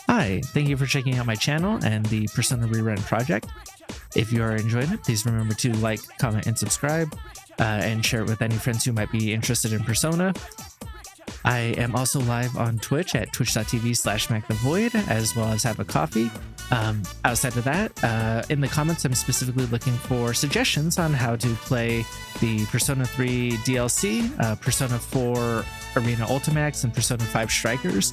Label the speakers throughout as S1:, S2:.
S1: Hi, thank you for checking out my channel and the Persona Rerun project. If you are enjoying it, please remember to like, comment, and subscribe, and share it with any friends who might be interested in Persona. I am also live on Twitch at twitch.tv/MacTheVoid, as well as have a coffee. Outside of that, in the comments, I'm specifically looking for suggestions on how to play the Persona 3 DLC, Persona 4 Arena Ultimax, and Persona 5 Strikers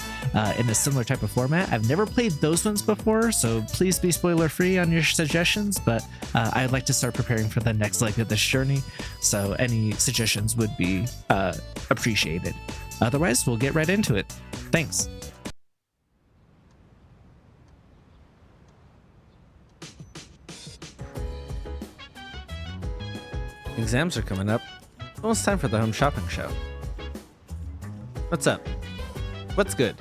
S1: in a similar type of format. I've never played those ones before, so please be spoiler free on your suggestions, but I'd like to start preparing for the next leg of this journey, so any suggestions would be appreciated. Otherwise, we'll get right into it. Thanks. Exams are coming up. Almost time for the home shopping show. What's up? What's good?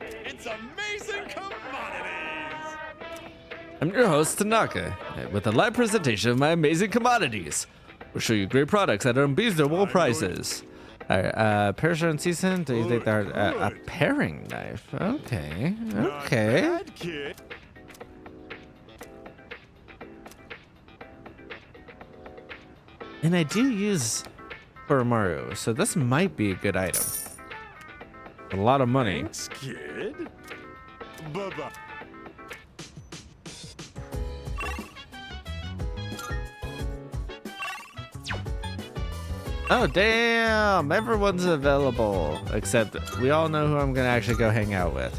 S2: It's amazing commodities!
S3: I'm your host, Tanaka, with a live presentation of my amazing commodities. We'll show you great products at unbeatable prices. Perisher and season, do you think they're a paring knife? Okay, okay.
S2: Not bad, kid.
S3: And I do use Oromaru, so this might be a good item. A lot of money.
S2: Thanks, kid. Bye-bye.
S3: Oh, damn! Everyone's available. Except we all know who I'm gonna actually go hang out with.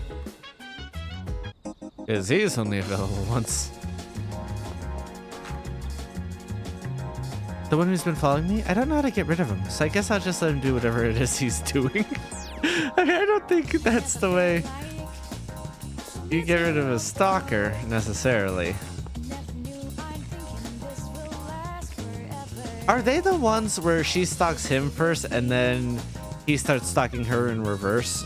S3: Because he's only available once. The one who's been following me? I don't know how to get rid of him, so I guess I'll just let him do whatever it is he's doing. I don't think that's the way you get rid of a stalker, necessarily. Are they the ones where she stalks him first and then he starts stalking her in reverse?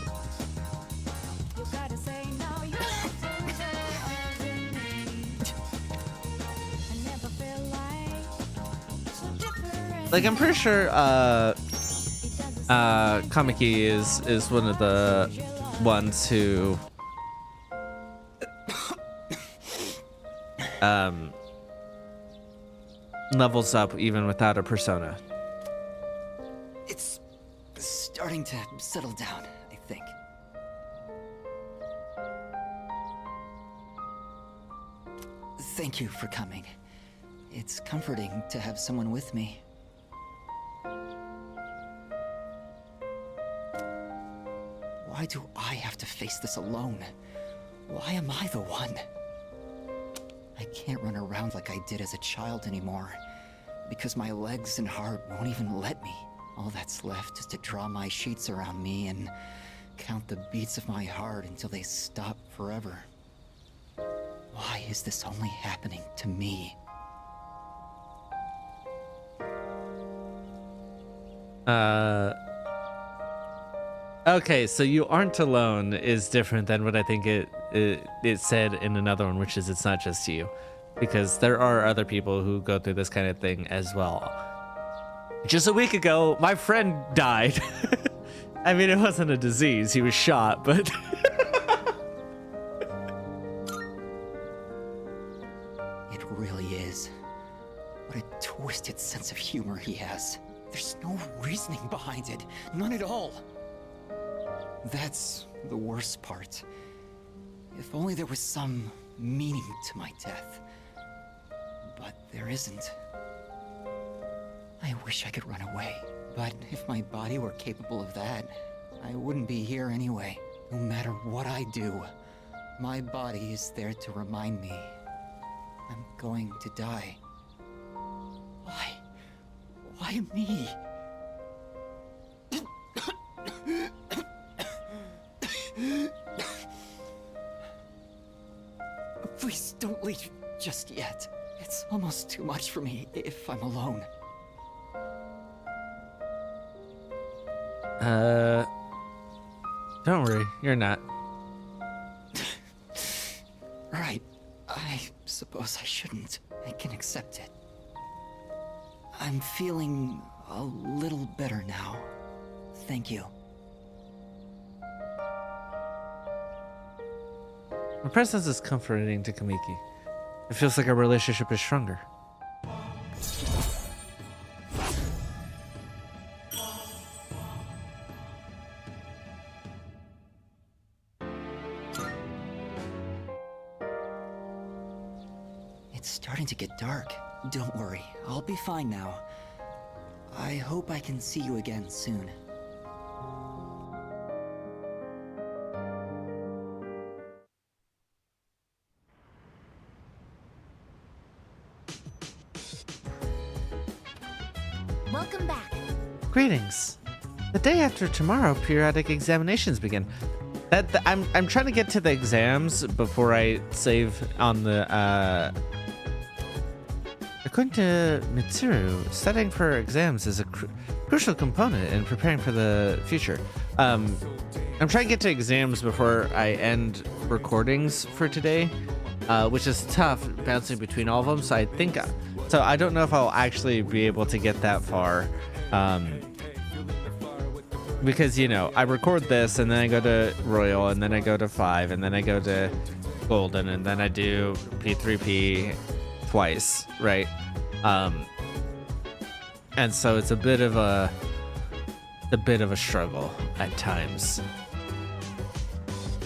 S3: Like, I'm pretty sure Kamiki is one of the ones who levels up even without a persona.
S4: It's starting to settle down, I think. Thank you for coming. It's comforting to have someone with me. Why do I have to face this alone? Why am I the one? I can't run around like I did as a child anymore, because my legs and heart won't even let me. All that's left is to draw my sheets around me and count the beats of my heart until they stop forever. Why is this only happening to me?
S3: Okay, so you aren't alone is different than what I think it said in another one, which is it's not just you, because there are other people who go through this kind of thing as well. Just a week ago, my friend died. I mean, it wasn't a disease; he was shot, but.
S4: It really is. What a twisted sense of humor he has. There's no reasoning behind it. None at all. That's the worst part. If only there was some meaning to my death. But there isn't. I wish I could run away. But if my body were capable of that, I wouldn't be here anyway. No matter what I do, my body is there to remind me I'm going to die. Why? Why me? Please don't leave just yet. It's almost too much for me if I'm alone.
S3: Don't worry, you're not.
S4: Right. I suppose I shouldn't. I can accept it. I'm feeling a little better now. Thank you.
S3: My presence is comforting to Kamiki. It feels like our relationship is stronger.
S4: It's starting to get dark. Don't worry, I'll be fine now. I hope I can see you again soon.
S5: Welcome back.
S3: Greetings. The day after tomorrow, periodic examinations begin. I'm trying to get to the exams before I save on the. According to Mitsuru, studying for exams is a crucial component in preparing for the future. I'm trying to get to exams before I end recordings for today, which is tough bouncing between all of them. So I think, so I don't know if I'll actually be able to get that far. Because, you know, I record this and then I go to Royal and then I go to 5 and then I go to Golden and then I do P3P twice, right? And so it's a bit of a struggle at times.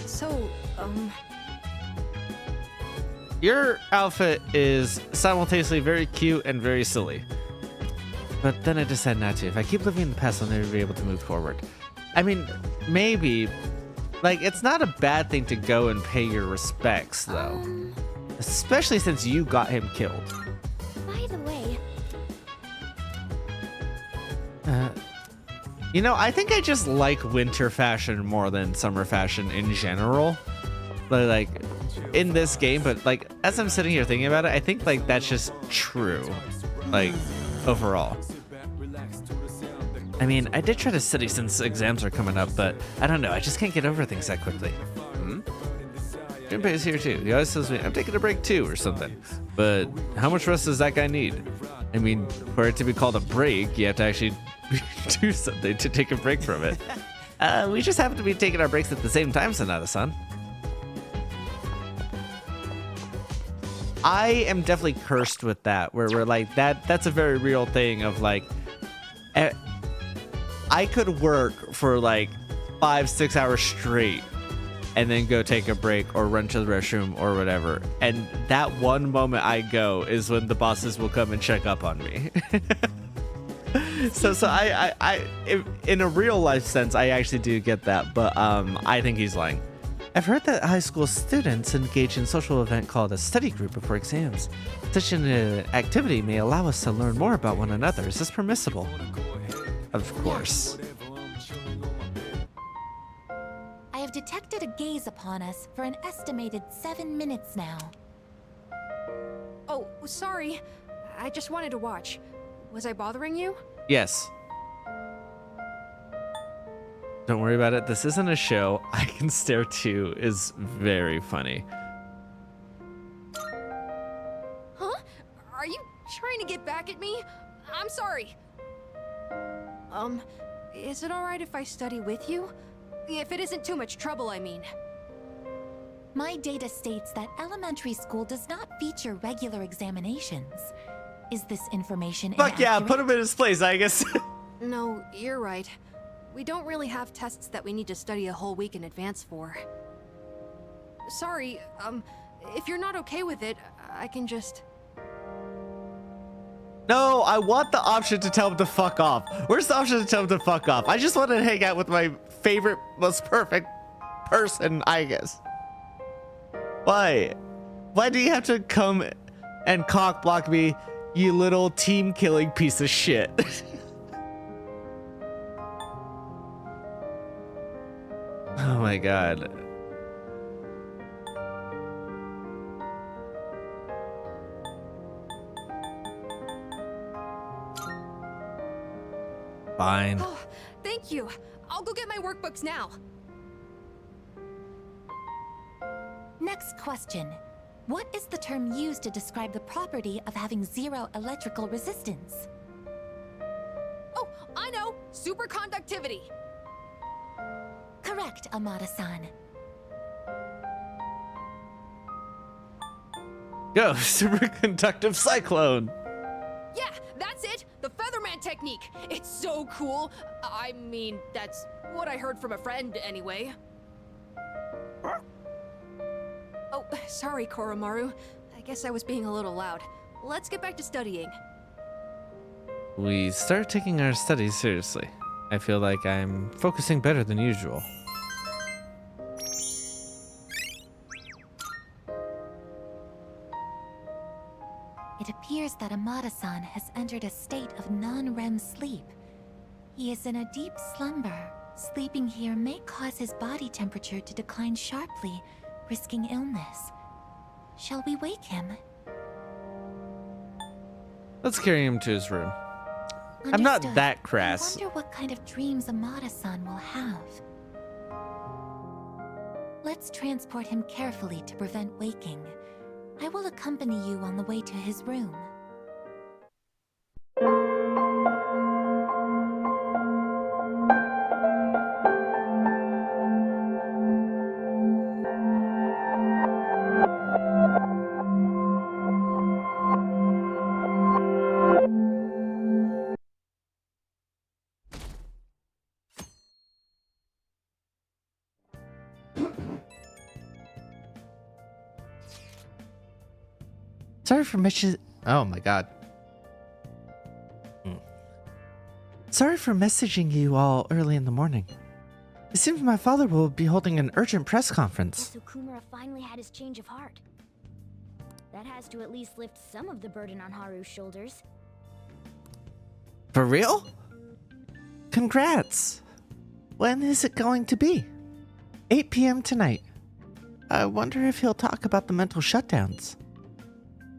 S5: So,
S3: Your outfit is simultaneously very cute and very silly. But then I decided not to. If I keep living in the past, I'll never be able to move forward. I mean, maybe. Like, it's not a bad thing to go and pay your respects, though. Especially since you got him killed.
S5: by the way,
S3: You know, I think I just like winter fashion more than summer fashion in general. But, like, in this game, but, like, as I'm sitting here thinking about it, I think, like, that's just true. Like, overall. I mean, I did try to study since exams are coming up, but I don't know. I just can't get over things that quickly. Junpei is here too. He always tells me, I'm taking a break too, or something. But how much rest does that guy need? I mean, for it to be called a break, you have to actually do something to take a break from it. We just happen to be taking our breaks at the same time, Sonata-san. I am definitely cursed with that, where we're like, that's a very real thing of like, I could work for like 5-6 hours straight and then go take a break or run to the restroom or whatever. And that one moment I go is when the bosses will come and check up on me. so in a real life sense, I actually do get that, but I think he's lying. I've heard that high school students engage in a social event called a study group before exams. Such an activity may allow us to learn more about one another. Is this permissible? Of course.
S5: I have detected a gaze upon us for an estimated 7 minutes now.
S6: Oh, sorry. I just wanted to watch. Was I bothering you?
S3: Yes. Don't worry about it. This isn't a show. I Can Stare Too is very funny.
S6: Huh? Are you trying to get back at me? I'm sorry. Is it alright if I study with you? If it isn't too much trouble, I mean.
S5: My data states that elementary school does not feature regular examinations. Is this information
S3: Fuck yeah,
S5: inaccurate?
S3: put him in his place, I guess.
S6: No, you're right. We don't really have tests that we need to study a whole week in advance for. Sorry, if you're not okay with it, I can just...
S3: No, I want the option to tell him to fuck off. Where's the option to tell him to fuck off? I just want to hang out with my favorite, most perfect person, I guess. Why? Why do you have to come and cock block me, you little team killing piece of shit? Oh my god. Fine.
S6: Oh, thank you. I'll go get my workbooks now.
S5: Next question. What is the term used to describe the property of having zero electrical resistance?
S6: Oh, I know! Superconductivity!
S5: Correct, Amada-san.
S3: Go, superconductive cyclone.
S6: Yeah, that's it! The Featherman technique! It's so cool! I mean, that's what I heard from a friend, anyway. Oh, sorry, Koromaru. I guess I was being a little loud. Let's get back to studying.
S3: We start taking our studies seriously. I feel like I'm focusing better than usual.
S5: It appears that Amada-san has entered a state of non-REM sleep. He is in a deep slumber. Sleeping here may cause his body temperature to decline sharply, risking illness. Shall we wake him?
S3: Let's carry him to his room. I'm not
S5: Understood.
S3: that crass.
S5: I wonder what kind of dreams Amada-san will have. Let's transport him carefully to prevent waking. I will accompany you on the way to his room.
S3: Sorry for messaging. Oh my god. Sorry for messaging you all early in the morning. It seems my father will be holding an urgent press conference.
S7: So Kumara finally had his change of heart. That has to at least lift some of the burden on Haru's shoulders.
S3: For real? Congrats! When is it going to be? 8 p.m. tonight. I wonder if he'll talk about the mental shutdowns.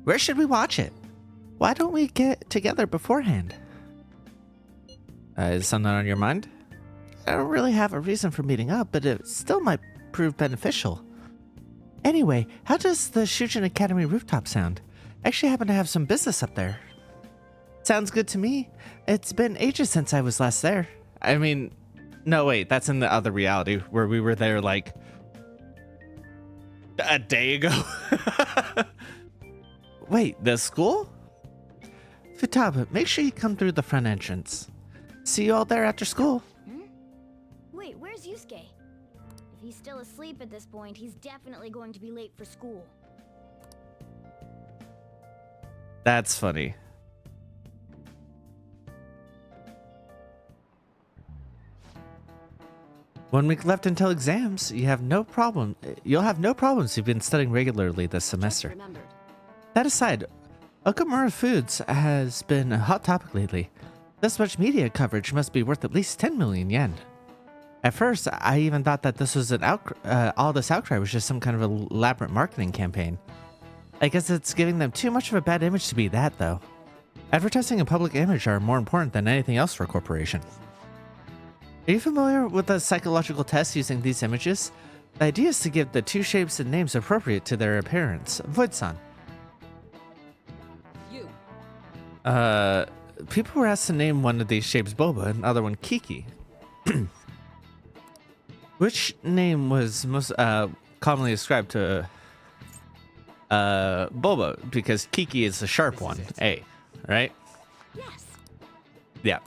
S3: Where should we watch it? Why don't we get together beforehand? Is something on your mind? I don't really have a reason for meeting up, but it still might prove beneficial. Anyway, how does the Shujin Academy rooftop sound? I actually happen to have some business up there. Sounds good to me. It's been ages since I was last there. I mean, no wait, that's in the other reality where we were there like a day ago. Wait, the school? Futaba, make sure you come through the front entrance. See you all there after school.
S7: Wait, where's Yusuke? If he's still asleep at this point, he's definitely going to be late for school.
S3: That's funny. One week left until exams. You'll have no problems you've been studying regularly this semester. That aside, Okamura Foods has been a hot topic lately. This much media coverage must be worth at least 10 million yen. At first, I even thought that this was all this outcry was just some kind of elaborate marketing campaign. I guess it's giving them too much of a bad image to be that, though. Advertising and public image are more important than anything else for a corporation. Are you familiar with the psychological test using these images? The idea is to give the two shapes and names appropriate to their appearance. Void-san. People were asked to name one of these shapes Boba and the other one Kiki. Which name was most commonly ascribed to Boba? Because Kiki is the sharp one, A, right?
S7: Yes.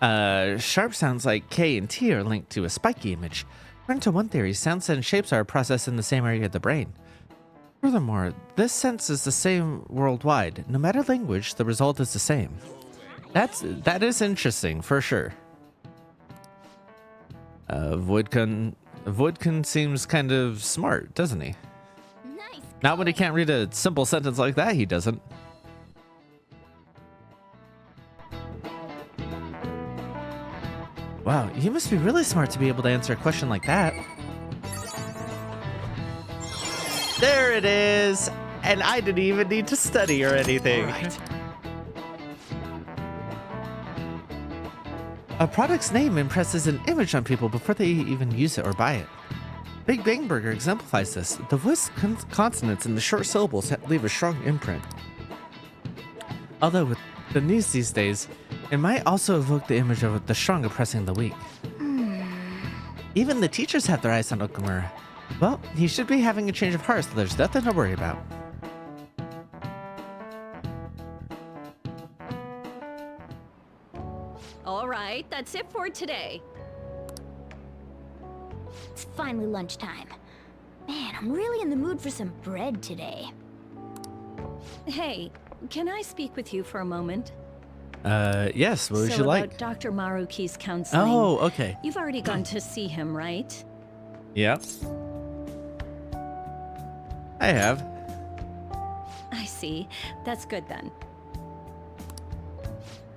S3: Yeah. Sharp sounds like K and T are linked to a spiky image. According to one theory, sounds and shapes are processed in the same area of the brain. Furthermore, this sense is the same worldwide. No matter language, the result is the same. That is interesting, for sure. Voidkun seems kind of smart, doesn't he?
S7: Nice.
S3: Not when he can't read a simple sentence like that, he doesn't. Wow, you must be really smart to be able to answer a question like that. There it is! And I didn't even need to study or anything.
S4: Right.
S3: A product's name impresses an image on people before they even use it or buy it. Big Bang Burger exemplifies this. The voiced consonants in the short syllables leave a strong imprint. Although with the news these days, it might also evoke the image of the strong oppressing the weak. Even the teachers have their eyes on Okamura. Well, he should be having a change of heart, so there's nothing to worry about.
S8: All right, that's it for today.
S7: It's finally lunchtime. Man, I'm really in the mood for some bread today.
S8: Hey, can I speak with you for a moment?
S3: Yes, what would
S8: So
S3: you like?
S8: about Dr. Maruki's counseling.
S3: Oh, okay.
S8: You've already gone to see him, right?
S3: Yep. I have.
S8: I see. That's good then.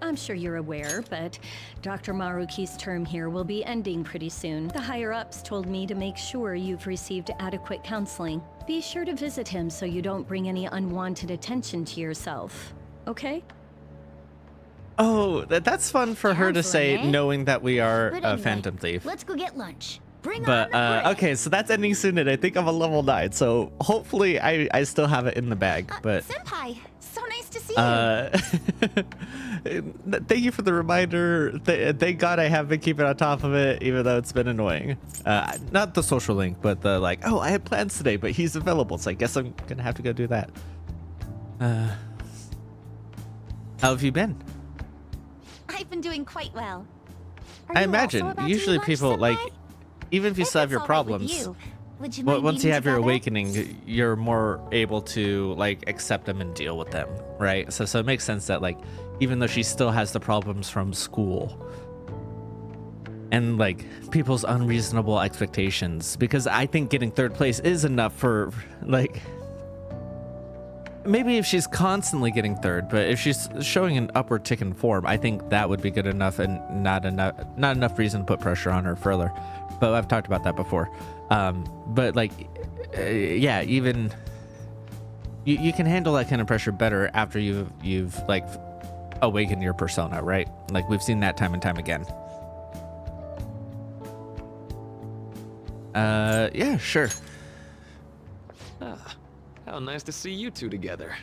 S8: I'm sure you're aware, but Dr. Maruki's term here will be ending pretty soon. The higher-ups told me to make sure you've received adequate counseling. Be sure to visit him so you don't bring any unwanted attention to yourself. Okay?
S3: Oh, that's fun for her to say,
S7: Counseling, eh?
S3: knowing that we are
S7: But
S3: a
S7: anyway,
S3: Phantom Thief.
S7: Let's go get lunch. Bring
S3: But
S7: on the bread.
S3: okay, so that's ending soon, and I think I'm a level 9. So hopefully I still have it in the bag. But
S5: Senpai, so nice to see you.
S3: thank you for the reminder. Thank God I have been keeping on top of it, even though it's been annoying. Not the social link, but the like, oh, I had plans today, but he's available, so I guess I'm gonna have to go do that. How have you been?
S5: I've been doing quite well. Are
S3: I
S5: you also
S3: imagine
S5: about to
S3: usually
S5: eat lunch,
S3: people like,
S5: Senpai?
S3: even if you
S5: If
S3: still have
S5: it's
S3: your
S5: all right with
S3: problems.
S5: you, would you
S3: Well,
S5: mind
S3: once you
S5: eating
S3: have your
S5: together?
S3: awakening, you're more able to like accept them and deal with them, right? So it makes sense that like, even though she still has the problems from school and like people's unreasonable expectations, because I think getting 3rd place is enough for like, maybe if she's constantly getting 3rd, but if she's showing an upward tick in form, I think that would be good enough and not enough reason to put pressure on her further. But I've talked about that before. But like, yeah, even you can handle that kind of pressure better after you've like awakened your persona, right? Like we've seen that time and time again. Yeah, sure.
S9: Ah, how nice to see you two together.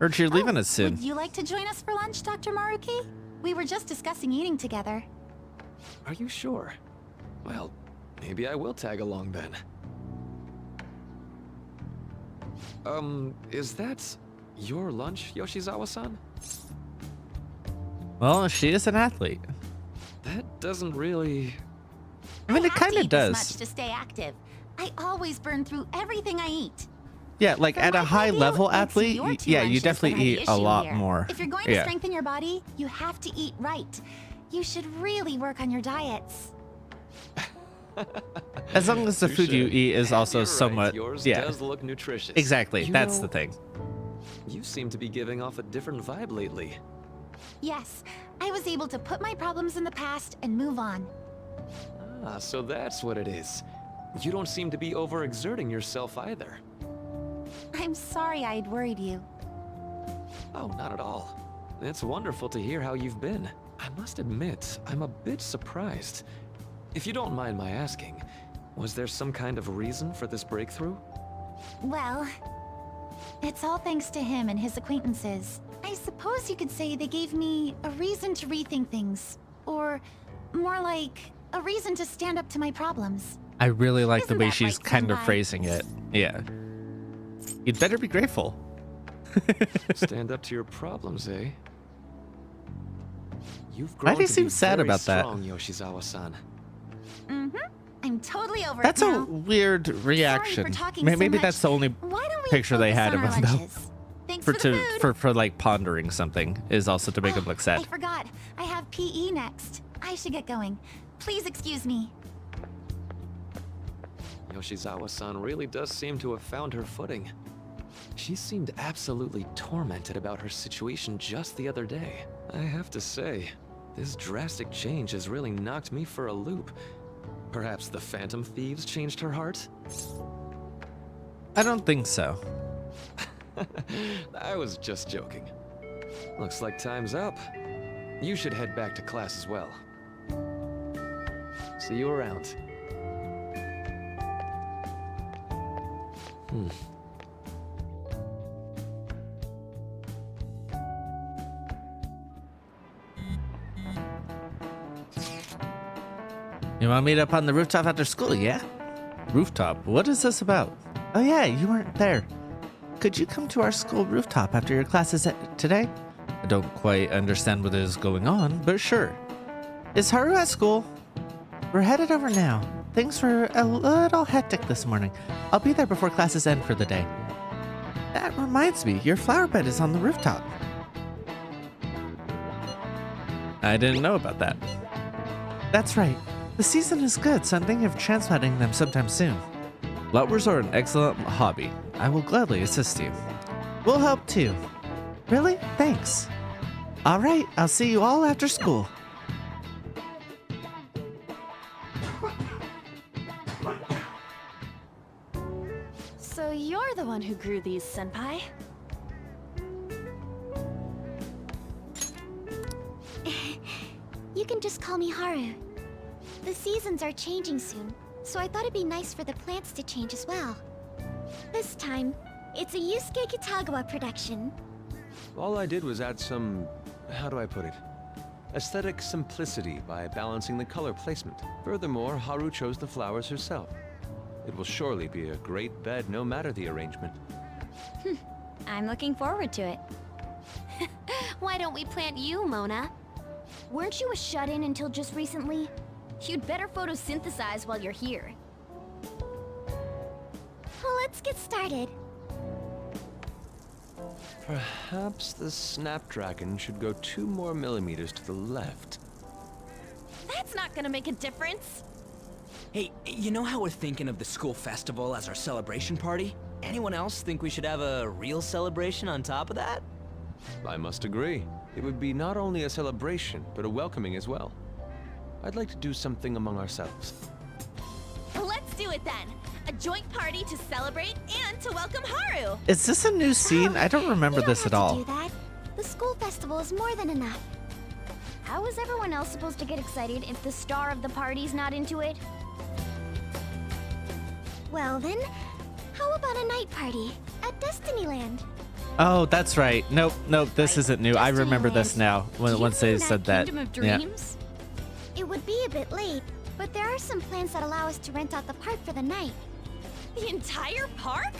S3: Heard you're leaving us soon.
S5: Would you like to join us for lunch, Dr. Maruki? We were just discussing eating together.
S9: Are you sure? Well, maybe I will tag along then. Is that your lunch, Yoshizawa-san?
S3: Well, she is an athlete.
S9: That doesn't really...
S3: I mean, it
S5: have to
S3: kind of
S5: eat this
S3: does.
S5: much to stay active. I always burn through everything I eat.
S3: Yeah, like
S5: From
S3: at a
S5: my
S3: high
S5: point of view,
S3: level
S5: it's
S3: athlete,
S5: your two
S3: yeah, you
S5: lunches that
S3: definitely
S5: are the
S3: eat a
S5: issue
S3: lot
S5: here.
S3: more.
S5: If you're going to
S3: Yeah.
S5: strengthen your body, you have to eat right. You should really work on your diets.
S3: As long as the food you
S9: Touche.
S3: eat is also
S9: You're right,
S3: somewhat,
S9: yours
S3: yeah,
S9: does look nutritious.
S3: exactly.
S9: You
S3: That's
S9: know,
S3: the thing.
S9: You seem to be giving off a different vibe lately.
S5: Yes, I was able to put my problems in the past and move on.
S9: Ah, so that's what it is. You don't seem to be overexerting yourself either.
S5: I'm sorry I'd worried you.
S9: Oh, not at all. It's wonderful to hear how you've been. I must admit, I'm a bit surprised. If you don't mind my asking, was there some kind of reason for this breakthrough?
S5: Well, it's all thanks to him and his acquaintances. I suppose you could say they gave me a reason to rethink things. Or more like, a reason to stand up to my problems.
S3: I really like the
S5: Isn't
S3: way
S5: that
S3: she's
S5: right,
S3: kind of
S5: Senpai?
S3: phrasing it. Yeah. You'd better be grateful.
S9: Stand up to your problems, eh? You've
S3: Why
S9: grown
S3: do you
S9: to
S3: seem
S9: be
S3: sad
S9: very
S3: about that?
S9: strong, Yoshizawa-san.
S5: Mm-hmm. I'm totally over
S3: That's
S5: it
S3: a
S5: now.
S3: weird
S5: Sorry
S3: reaction.
S5: for talking
S3: Maybe
S5: so much.
S3: that's the only
S5: Why don't we
S3: picture they
S5: focus
S3: had
S5: on
S3: of
S5: our
S3: him, though.
S5: lunches? Thanks for the food.
S3: for like pondering something is also to make him look
S5: I
S3: sad.
S5: forgot. I have PE next. I should get going. Please excuse me.
S9: Yoshizawa-san really does seem to have found her footing. She seemed absolutely tormented about her situation just the other day. I have to say, this drastic change has really knocked me for a loop. Perhaps the Phantom Thieves changed her heart?
S3: I don't think so.
S9: I was just joking. Looks like time's up. You should head back to class as well. See you around.
S3: You want to meet up on the rooftop after school, yeah? Rooftop? What is this about? Oh yeah, you weren't there. Could you come to our school rooftop after your classes today? I don't quite understand what is going on, but sure. Is Haru at school? We're headed over now. Things were a little hectic this morning. I'll be there before classes end for the day. That reminds me, your flower bed is on the rooftop. I didn't know about that. That's right. The season is good, so I'm thinking of transplanting them sometime soon. Flowers are an excellent hobby. I will gladly assist you. We'll help too. Really? Thanks. All right, I'll see you all after school.
S8: So you're the one who grew these, Senpai?
S5: You can just call me Haru. The seasons are changing soon, so I thought it'd be nice for the plants to change as well. This time, it's a Yusuke Kitagawa production.
S10: All I did was add some, how do I put it? Aesthetic simplicity by balancing the color placement. Furthermore, Haru chose the flowers herself. It will surely be a great bed no matter the arrangement.
S7: I'm looking forward to it.
S5: Why don't we plant you, Mona?
S7: Weren't you a shut-in until just recently? You'd better photosynthesize while you're here.
S5: Let's get started.
S10: Perhaps the Snapdragon should go 2 more millimeters to the left.
S8: That's not gonna make a difference.
S11: Hey, you know how we're thinking of the school festival as our celebration party? Anyone else think we should have a real celebration on top of that?
S10: I must agree. It would be not only a celebration, but a welcoming as well. I'd like to do something among ourselves.
S8: Let's do it then. A joint party to celebrate and to welcome Haru.
S3: Is this a new scene? I don't remember this at all.
S5: Do that. The school festival is more than enough.
S7: How is everyone else supposed to get excited if the star of the party's not into it?
S5: Well then, how about a night party at Destinyland?
S3: Oh, that's right. Nope, this isn't new. I remember this now. Once they said that.
S8: Kingdom of
S3: Yeah.
S8: Dreams?
S5: It would be a bit late, but there are some plans that allow us to rent out the park for the night.
S8: The entire park?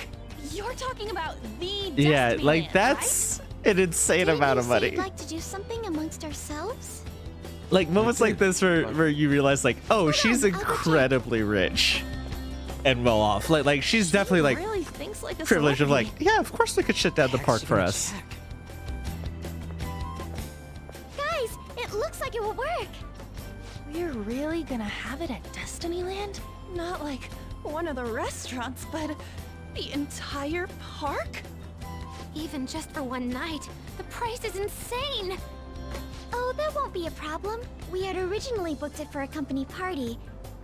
S8: You're talking about the
S3: Yeah,
S8: Destiny
S3: like
S8: Land,
S3: that's an insane
S5: Didn't
S3: amount
S5: you
S3: of
S5: say
S3: money.
S5: you'd like to do something amongst ourselves?
S3: Like moments like this where you realize like, oh, she's
S5: on, I'll go check.
S3: incredibly rich and well off. Like she's definitely like
S8: really thinks like a
S3: privileged of like,
S8: celebrity.
S3: yeah, of course we could shut down the park for us.
S5: Guys, it looks like it will work.
S8: We're really gonna have it at Destinyland? Not like one of the restaurants, but the entire park?
S5: Even just for one night, the price is insane. Oh, that won't be a problem. We had originally booked it for a company party,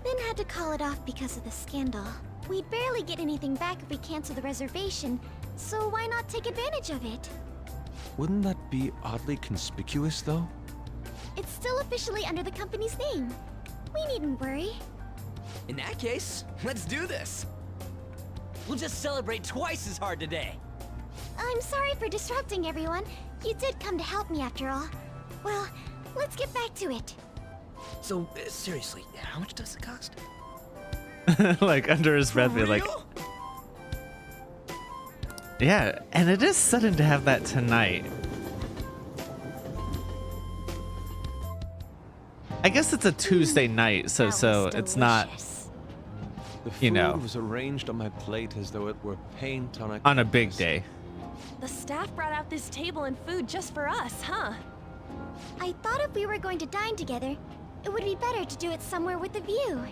S5: then had to call it off because of the scandal. We'd barely get anything back if we cancel the reservation, so why not take advantage of it?
S10: Wouldn't that be oddly conspicuous, though?
S5: It's still officially under the company's name. We needn't worry.
S11: In that case, let's do this. We'll just celebrate twice as hard today.
S5: I'm sorry for disrupting everyone. You did come to help me after all. Well, let's get back to it.
S11: So, seriously, how much does it cost?
S3: Like under his breath, be like,
S11: Real?
S3: yeah, and it is sudden to have that tonight. I guess it's a Tuesday night, so
S5: That was
S3: it's not
S5: delicious.
S10: The food
S3: You know.
S10: was arranged on my plate as though it were paint on a
S3: on a big
S10: canvas.
S3: day.
S8: The staff brought out this table and food just for us, huh?
S5: I thought if we were going to dine together, it would be better to do it somewhere with a view.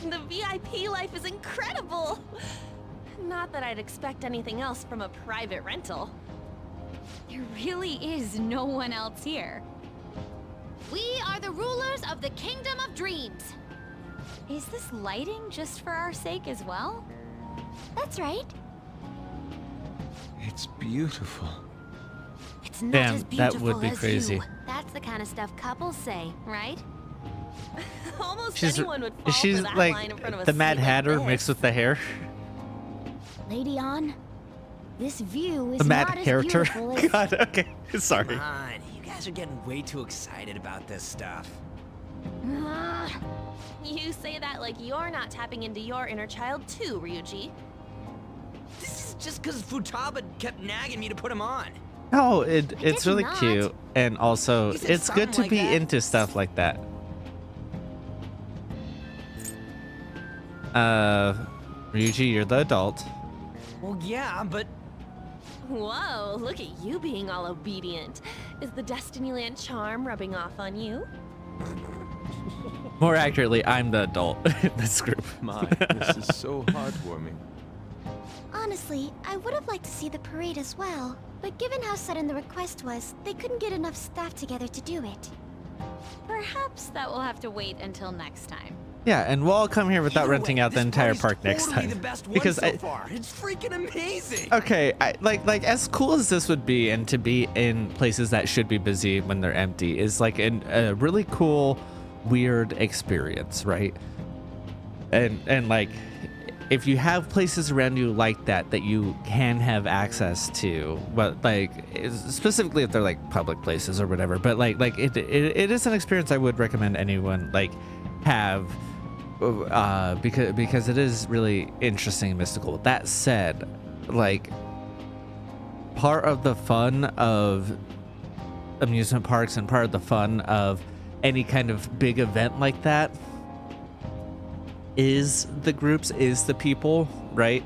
S8: The VIP life is incredible! Not that I'd expect anything else from a private rental.
S7: There really is no one else here.
S5: We are the rulers of the Kingdom of Dreams.
S7: Is this lighting just for our sake as well?
S5: That's right.
S10: It's beautiful.
S5: It's not
S3: Damn,
S5: as
S3: that
S5: beautiful
S3: would be
S5: as
S3: crazy.
S5: you. That's the kind of stuff couples say, right?
S8: Almost
S3: She's
S8: anyone would fall
S3: she's
S8: for that
S3: like
S8: line in front of a
S3: the Mad
S8: sight like
S3: Hatter
S8: this.
S3: mixed with the hair.
S7: Lady On, this view is
S3: The Mad
S7: not as
S3: Hatter.
S7: beautiful as...
S3: God, okay, sorry.
S11: Come on, you guys are getting way too excited about this stuff.
S12: You say that like you're not tapping into your inner child too, Ryuji.
S11: This is just because Futaba kept nagging me to put him on.
S3: No, it's
S12: did
S3: really
S12: not.
S3: cute, and also
S11: You said
S3: it's good to
S11: something
S3: be
S11: like that.
S3: into stuff like that. Ryuji, you're the adult.
S11: Well, yeah, but
S12: Whoa, look at you being all obedient. Is the Destinyland charm rubbing off on you?
S3: More accurately, I'm the adult in this group.
S10: My, this is so heartwarming.
S7: Honestly, I would have liked to see the parade as well. But given how sudden the request was, they couldn't get enough staff together to do it.
S5: Perhaps that will have to wait until next time.
S3: Yeah, and we'll all come here without
S11: either
S3: renting
S11: way,
S3: out the
S11: this
S3: entire
S11: party's
S3: park next
S11: totally
S3: time.
S11: the best one
S3: Because
S11: so far. It's freaking amazing.
S3: Okay, like as cool as this would be, and to be in places that should be busy when they're empty, is like a really cool, weird experience, right? And like, if you have places around you like that you can have access to, but like specifically if they're like public places or whatever, but like it is an experience I would recommend anyone like have. Because it is really interesting and mystical. That said, like, part of the fun of amusement parks and part of the fun of any kind of big event like that is the groups, is the people, right?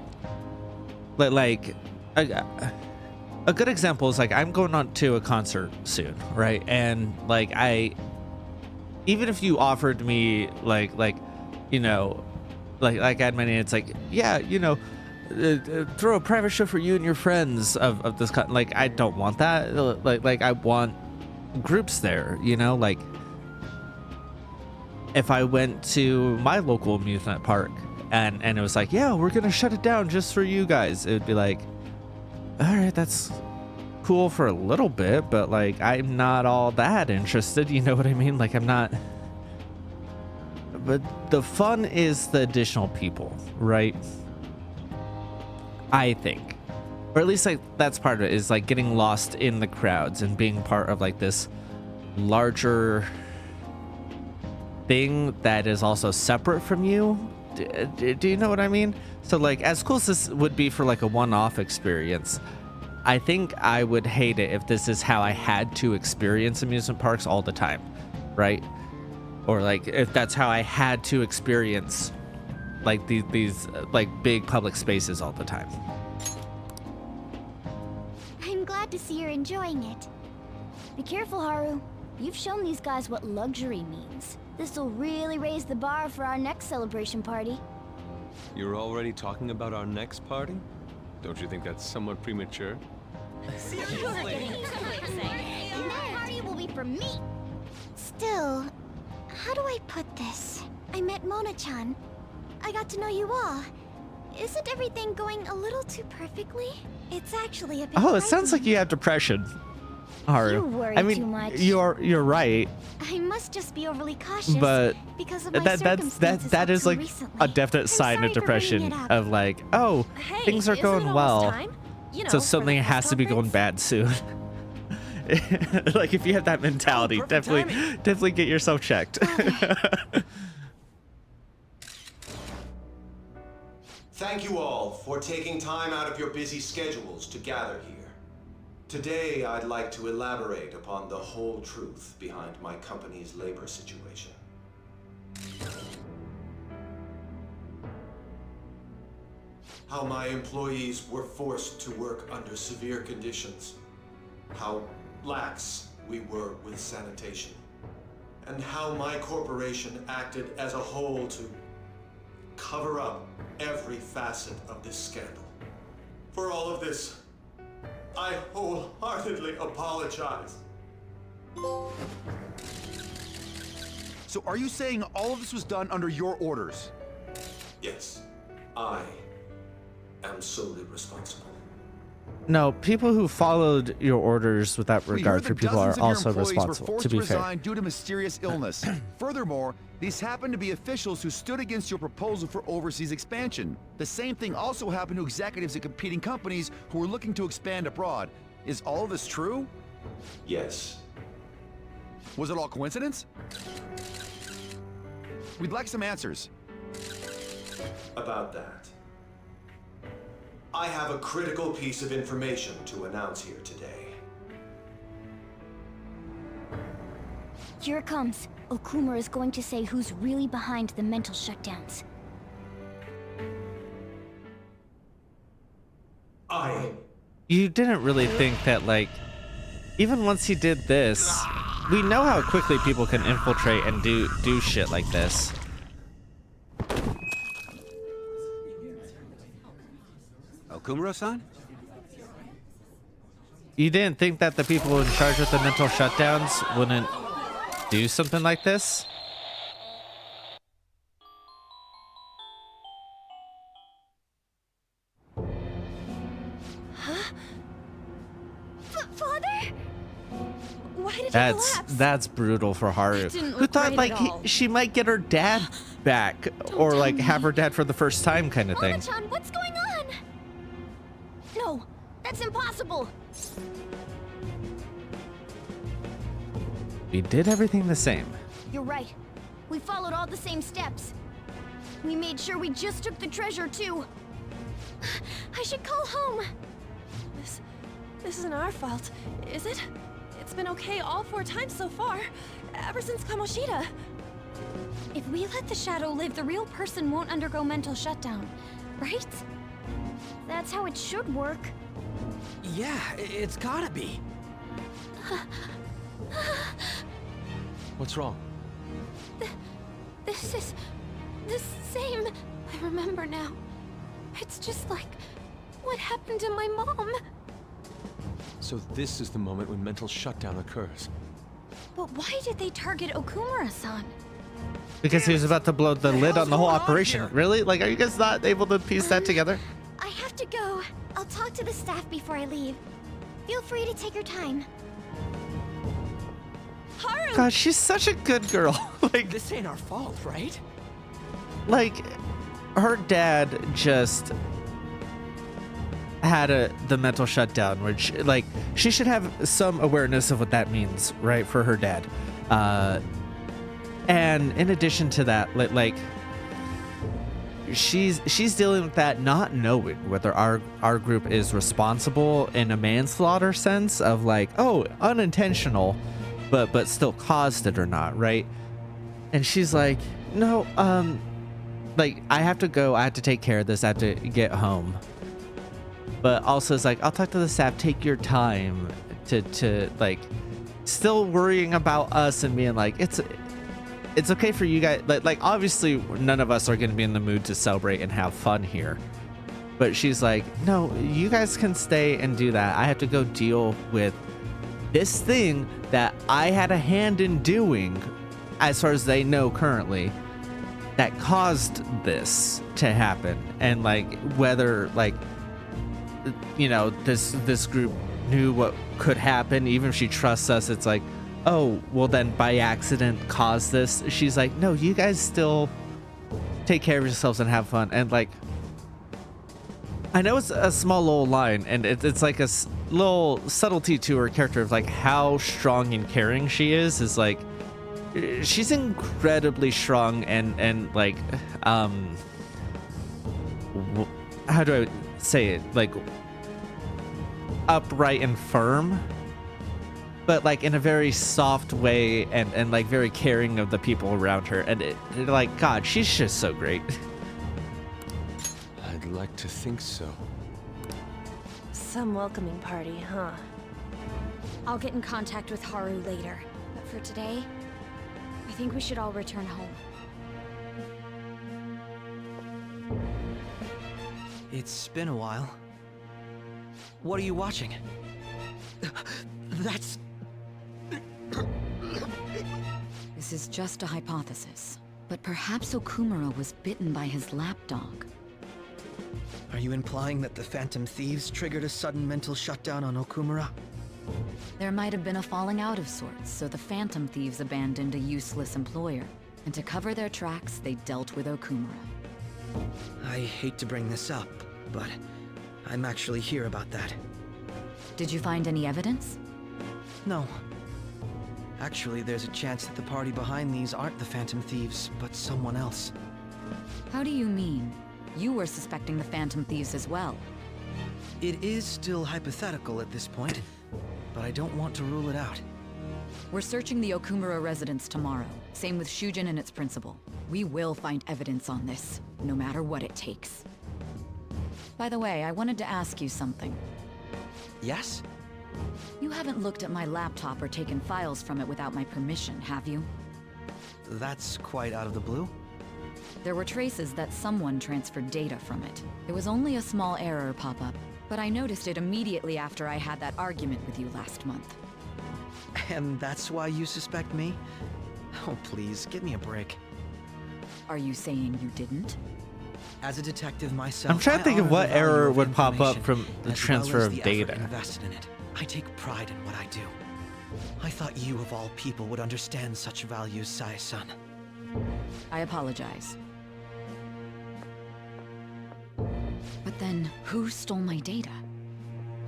S3: But like a good example is like I'm going on to a concert soon, right? And like even if you offered me like you know, like Ad Money, it's like, yeah, you know, throw a private show for you and your friends of this kind. Like, I don't want that. Like I want groups there, you know, like if I went to my local amusement park and it was like, yeah, we're gonna shut it down just for you guys, it would be like, all right, that's cool for a little bit, but like I'm not all that interested, you know what I mean? Like I'm not. But the fun is the additional people, right? I think. Or at least like that's part of it, is like getting lost in the crowds and being part of like this larger thing that is also separate from you. Do you know what I mean? So like as cool as this would be for like a one-off experience, I think I would hate it if this is how I had to experience amusement parks all the time, right? Or like if that's how I had to experience like these like big public spaces all the time.
S7: I'm glad to see you're enjoying it. Be careful, Haru. You've shown these guys what luxury means. This'll really raise the bar for our next celebration party.
S10: You're already talking about our next party? Don't you think that's somewhat premature?
S7: Seriously? And that party will be for me! Still, how do I put this? I met Mona-chan. I got to know you all. Isn't everything going a little too perfectly? It's actually a bit
S3: Oh, it sounds like you have depression, Haru.
S7: You worry
S3: I mean,
S7: too much.
S3: you're right,
S7: I must just be overly cautious
S3: but
S7: because of my
S3: that is like a definite sign of depression of like, oh,
S12: Hey,
S3: things are
S12: isn't
S3: going
S12: it almost
S3: well,
S12: time? You know,
S3: so
S12: for the
S3: something
S12: press
S3: has to be going bad soon. Like if you have that mentality,
S11: perfect
S3: definitely get yourself checked.
S13: Thank you all for taking time out of your busy schedules to gather here. Today, I'd like to elaborate upon the whole truth behind my company's labor situation. How my employees were forced to work under severe conditions. How lax we were with sanitation. And how my corporation acted as a whole to cover up every facet of this scandal. For all of this, I wholeheartedly apologize.
S14: So are you saying all of this was done under your orders?
S13: Yes, I am solely responsible.
S3: No, people who followed your orders without
S14: We
S3: regard
S14: heard
S3: for
S14: that
S3: people are
S14: dozens of your
S3: also
S14: employees were
S3: responsible,
S14: forced
S3: to be fair.
S14: resign due to mysterious illness. Furthermore, these happen to be officials who stood against your proposal for overseas expansion. The same thing also happened to executives at competing companies who were looking to expand abroad. Is all of this true?
S13: Yes.
S14: Was it all coincidence? We'd like some answers.
S13: About that. I have a critical piece of information to announce here today.
S7: Here it comes. Okumura is going to say who's really behind the mental shutdowns.
S3: You didn't really think that, like, even once he did this, we know how quickly people can infiltrate and do shit like this.
S15: Okumura-san?
S3: You didn't think that the people in charge of the mental shutdowns wouldn't do something like this?
S7: Father?
S6: Why did
S3: That's brutal for Haru.
S6: didn't
S3: Who
S6: look
S3: thought
S6: right at
S3: like
S6: all.
S3: she might get her dad back or like have her dad for the first time kind of thing.
S7: Mona-chan, what's going on? No, that's impossible.
S3: We did everything the same.
S7: You're right. We followed all the same steps. We made sure we just took the treasure, too. I should call home.
S12: This isn't our fault, is it? It's been okay all 4 times so far, ever since Kamoshida.
S7: If we let the shadow live, the real person won't undergo mental shutdown, right? That's how it should work.
S11: Yeah, it's gotta be.
S10: What's wrong?
S7: This is the same. I remember now. It's just like what happened to my mom.
S10: So this is the moment when mental shutdown occurs.
S7: But why did they target Okumura-san?
S3: Because he was about to blow the lid on the whole operation. Really? Like, are you guys not able to piece that together?
S7: I have to go. I'll talk to the staff before I leave. Feel free to take your time.
S12: Haru!
S3: God, she's such a good girl. Like,
S11: this ain't our fault, right?
S3: Like, her dad just had the mental shutdown, which, like, she should have some awareness of what that means, right, for her dad. And in addition to that, like, she's dealing with that, not knowing whether our group is responsible in a manslaughter sense of like, oh, unintentional, but still caused it or not, right? And she's like, no, like, I have to go, I have to take care of this, I have to get home. But also it's like, I'll talk to the staff, take your time to like, still worrying about us and being like, it's okay for you guys. Like obviously none of us are going to be in the mood to celebrate and have fun here. But she's like, no, you guys can stay and do that. I have to go deal with this thing that I had a hand in doing, as far as they know currently, that caused this to happen. And like, whether like, you know, this group knew what could happen, even if she trusts us, it's like, oh, well then by accident caused this. She's like, no, you guys still take care of yourselves and have fun. And like, I know it's a small little line, and it's like a little subtlety to her character of like how strong and caring she is like, she's incredibly strong and like, how do I say it? Like, upright and firm, but like in a very soft way and like very caring of the people around her. And it like, God, she's just so great.
S10: I'd like to think so.
S12: Some welcoming party, huh?
S7: I'll get in contact with Haru later. But for today, I think we should all return home.
S11: It's been a while. What are you watching? That's...
S16: This is just a hypothesis, but perhaps Okumura was bitten by his lapdog.
S11: Are you implying that the Phantom Thieves triggered a sudden mental shutdown on Okumura?
S16: There might have been a falling out of sorts, so the Phantom Thieves abandoned a useless employer, and to cover their tracks, they dealt with Okumura.
S11: I hate to bring this up, but I'm actually here about that.
S16: Did you find any evidence?
S11: No. Actually, there's a chance that the party behind these aren't the Phantom Thieves, but someone else.
S16: How do you mean? You were suspecting the Phantom Thieves as well.
S11: It is still hypothetical at this point, but I don't want to rule it out.
S16: We're searching the Okumura residence tomorrow. Same with Shujin and its principal. We will find evidence on this, no matter what it takes. By the way, I wanted to ask you something.
S11: Yes?
S16: You haven't looked at my laptop or taken files from it without my permission, have you?
S11: That's quite out of the blue.
S16: There were traces that someone transferred data from it. It was only a small error pop-up, but I noticed it immediately after I had that argument with you last month.
S11: And that's why you suspect me? Oh, please, give me a break.
S16: Are you saying you didn't?
S11: As a detective myself,
S3: I'm trying to think of what error would pop up from the transfer of data.
S11: Invested in it. I take pride in what I do. I thought you of all people would understand such values, Sae-san.
S16: I apologize. But then, who stole my data?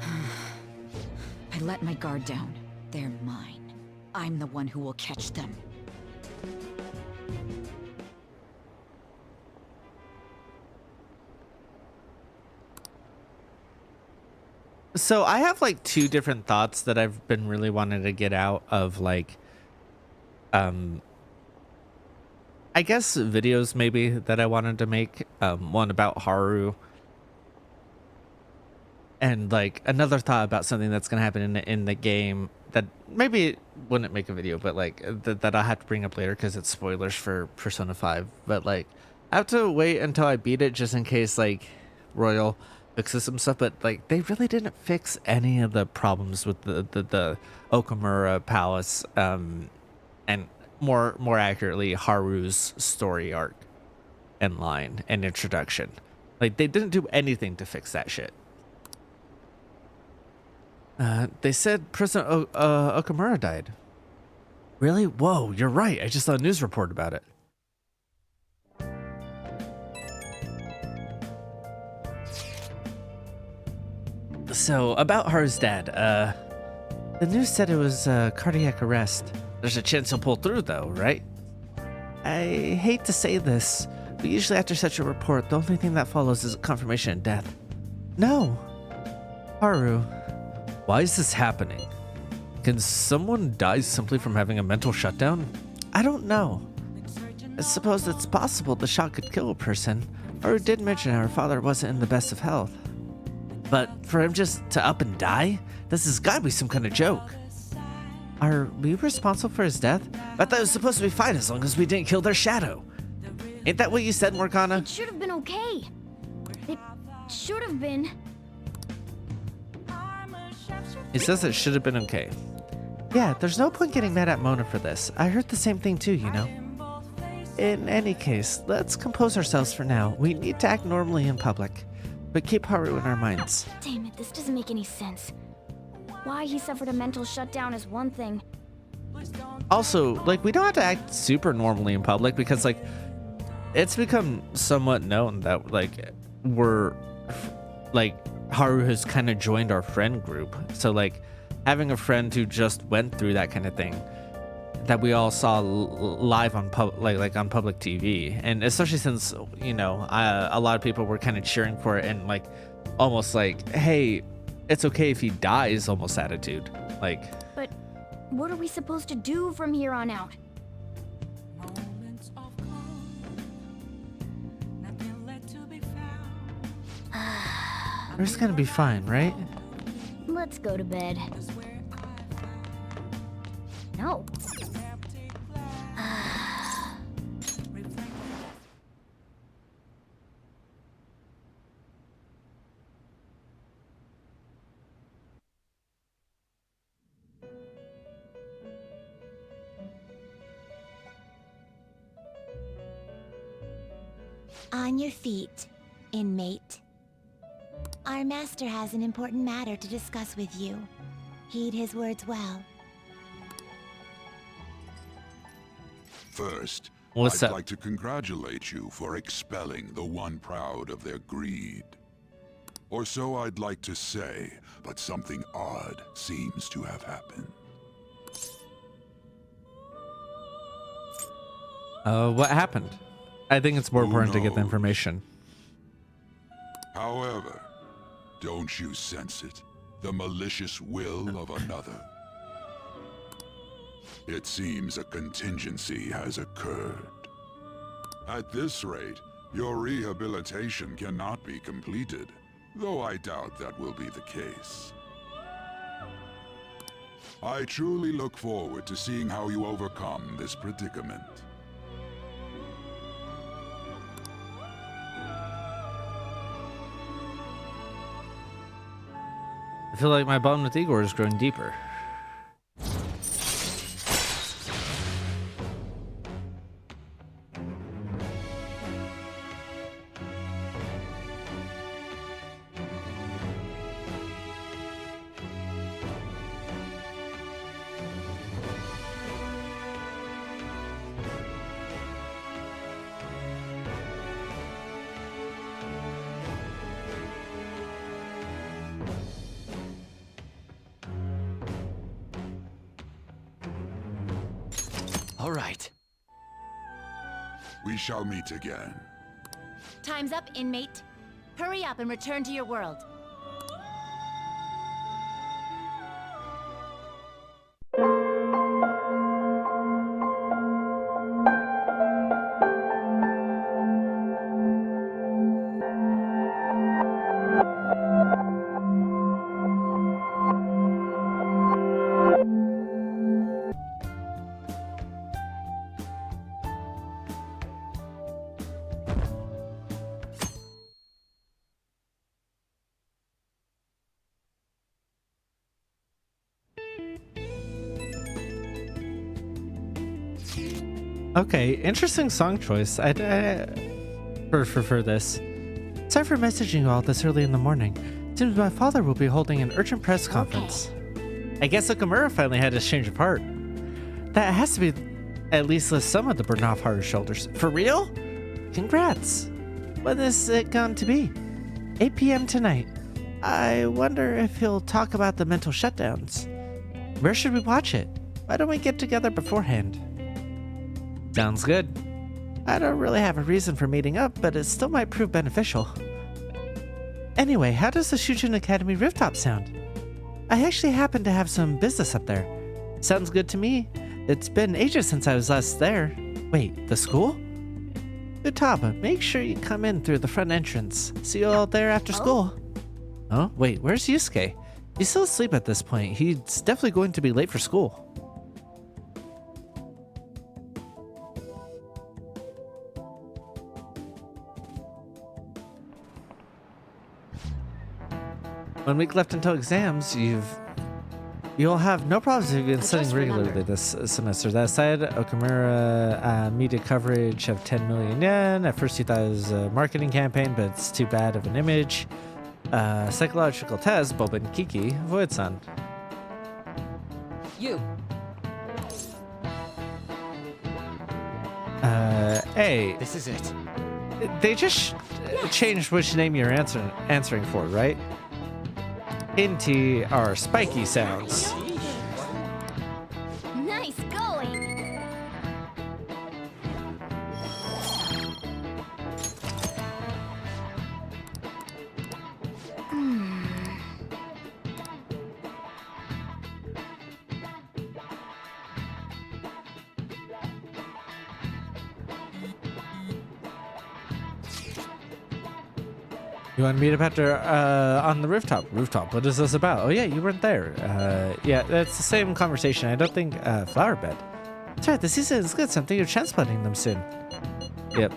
S16: I let my guard down. They're mine. I'm the one who will catch them.
S3: So I have like two different thoughts that I've been really wanting to get out of, like, I guess videos maybe that I wanted to make. One about Haru, and like another thought about something that's gonna happen in the game that maybe it wouldn't make a video, but like that I'll have to bring up later because it's spoilers for Persona 5. But like I have to wait until I beat it just in case like Royal fixes some stuff. But like they really didn't fix any of the problems with the Okumura Palace, and more accurately Haru's story arc and line and introduction. Like they didn't do anything to fix that shit. They said President Okumura died. Really? Whoa, you're right. I just saw a news report about it. So, about Haru's dad, the news said it was cardiac arrest. There's a chance he'll pull through though, right? I hate to say this, but usually after such a report, the only thing that follows is a confirmation of death. No. Haru, why is this happening? Can someone die simply from having a mental shutdown? I don't know. I suppose it's possible the shock could kill a person. Haru did mention her father wasn't in the best of health. But for him just to up and die? This has gotta be some kind of joke. Are we responsible for his death? I thought it was supposed to be fine as long as we didn't kill their shadow. Ain't that what you said, Morgana?
S7: It should have been okay. It should have been.
S3: He says it should have been okay. Yeah, there's no point getting mad at Mona for this. I heard the same thing too, you know. In any case, let's compose ourselves for now. We need to act normally in public, but keep Haru in our minds.
S7: Damn it, this doesn't make any sense. Why he suffered a mental shutdown is one thing.
S3: Also, like, we don't have to act super normally in public because, like, it's become somewhat known that, like, Haru has kind of joined our friend group. So, like, having a friend who just went through that kind of thing that we all saw live on on public TV, and especially since, you know, a lot of people were kind of cheering for it and, like, almost like, hey, it's okay if he dies almost attitude. Like,
S7: but what are we supposed to do from here on out?
S3: we're just gonna be fine, right?
S7: Let's go to bed. No.
S5: On your feet, inmate. Our master has an important matter to discuss with you. Heed his words well.
S17: First,
S3: What's
S17: I'd
S3: up?
S17: like to congratulate you for expelling the one proud of their greed. Or so I'd like to say, but something odd seems to have happened.
S3: What happened? I think it's more important to get the information.
S17: However, don't you sense it? The malicious will of another. It seems a contingency has occurred. At this rate, your rehabilitation cannot be completed, though I doubt that will be the case. I truly look forward to seeing how you overcome this predicament.
S3: I feel like my bond with Igor is growing deeper.
S4: All right.
S17: We shall meet again.
S7: Time's up, inmate. Hurry up and return to your world.
S3: Okay, interesting song choice. I for this. Sorry for messaging you all this early in the morning. Seems my father will be holding an urgent press conference. I guess Okumura finally had his change of heart. That has to be at least lift some of the burden off Haru's shoulders. For real? Congrats. When is it going to be? 8 p.m. tonight. I wonder if he'll talk about the mental shutdowns. Where should we watch it? Why don't we get together beforehand? Sounds good. I don't really have a reason for meeting up, but it still might prove beneficial. Anyway, how does the Shujin Academy rooftop sound? I actually happen to have some business up there. Sounds good to me. It's been ages since I was last there. Wait, the school? Futaba, make sure you come in through the front entrance. See you all there after school. Oh, wait, where's Yusuke? He's still asleep at this point. He's definitely going to be late for school.1 week left until exams. You'll have no problems if you've been studying regularly this semester. That said, Okumura media coverage of 10 million yen. At first you thought it was a marketing campaign, but it's too bad of an image. Psychological test, Boban Kiki, Void-san.
S16: You.
S3: Hey.
S4: This is it.
S3: They just changed which name you're answering for, right? Into our spiky sounds.
S7: Nice going.
S3: You want to meet up after on the rooftop? Rooftop, what is this about? Oh yeah, you weren't there. Yeah, that's the same conversation. I don't think flower bed. That's right, the season is good, so I'm thinking of transplanting them soon. Yep.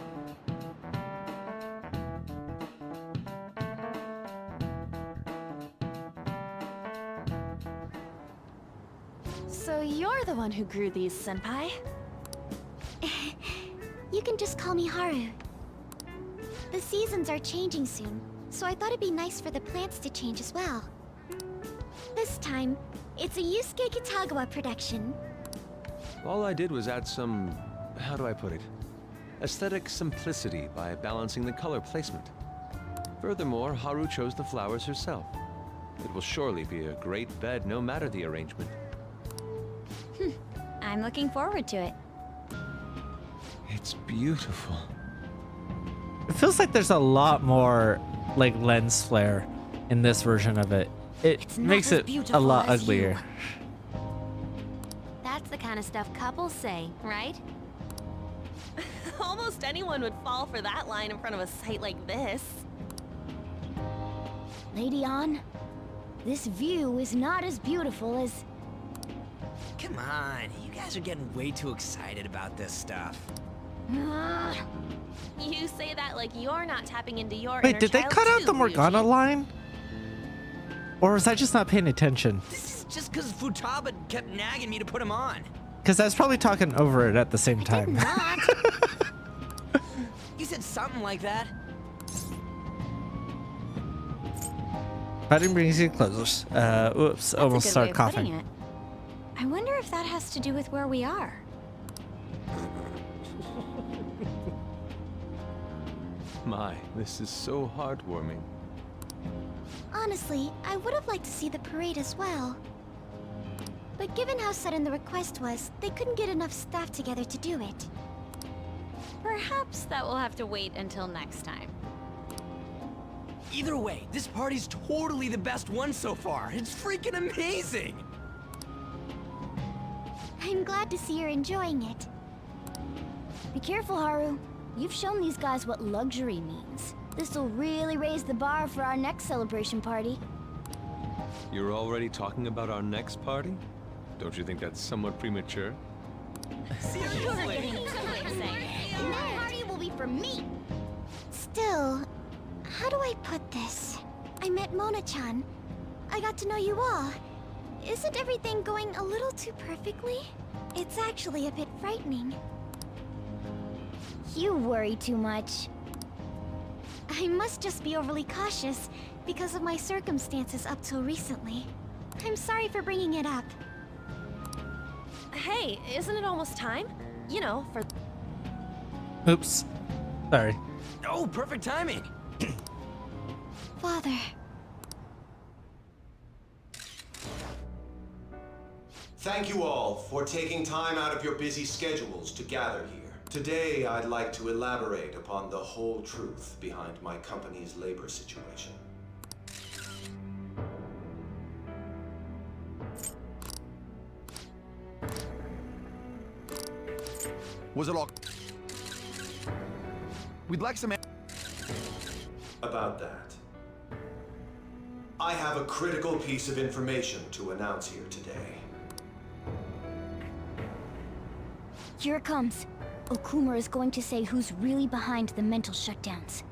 S12: So you're the one who grew these, Senpai?
S7: You can just call me Haru. The seasons are changing soon, so I thought it'd be nice for the plants to change as well. This time, it's a Yusuke Kitagawa production.
S10: All I did was add some, how do I put it? Aesthetic simplicity by balancing the color placement. Furthermore, Haru chose the flowers herself. It will surely be a great bed no matter the arrangement.
S7: I'm looking forward to it.
S10: It's beautiful.
S3: It feels like there's a lot more like lens flare in this version of it. It makes it a lot uglier.
S18: That's the kind of stuff couples say, right?
S12: Almost anyone would fall for that line in front of a site like this.
S7: Lady Ann, this view is not as beautiful as...
S11: Come on, you guys are getting way too excited about this stuff.
S12: You say that like you're not tapping into your
S3: Wait,
S12: inner
S3: did they
S12: child
S3: cut out
S12: too,
S3: the Morgana
S12: Ryuji.
S3: line? Or was I just not paying attention?
S11: This is just because Futaba kept nagging me to put him on.
S3: Because I was probably talking over it at the same time.
S11: You said something like that.
S3: Fighting brings you closer. Oops, almost start coughing.
S7: I wonder if that has to do with where we are.
S10: My, this is so heartwarming.
S7: Honestly, I would have liked to see the parade as well. But given how sudden the request was, they couldn't get enough staff together to do it.
S18: Perhaps that will have to wait until next time.
S11: Either way, this party's totally the best one so far. It's freaking amazing!
S7: I'm glad to see you're enjoying it. Be careful, Haru. You've shown these guys what luxury means. This'll really raise the bar for our next celebration party.
S10: You're already talking about our next party? Don't you think that's somewhat premature?
S7: That party will be for me! Still, how do I put this? I met Mona-chan. I got to know you all. Isn't everything going a little too perfectly? It's actually a bit frightening. You worry too much. I must just be overly cautious because of my circumstances up till recently. I'm sorry for bringing it up.
S12: Hey, isn't it almost time? You know, for...
S3: Oops. Sorry.
S11: Oh, perfect timing!
S7: Father.
S13: Thank you all for taking time out of your busy schedules to gather here. Today, I'd like to elaborate upon the whole truth behind my company's labor situation.
S14: Was it all... We'd like some...
S13: About that. I have a critical piece of information to announce here today.
S7: Here it comes. Okumura is going to say who's really behind the mental shutdowns.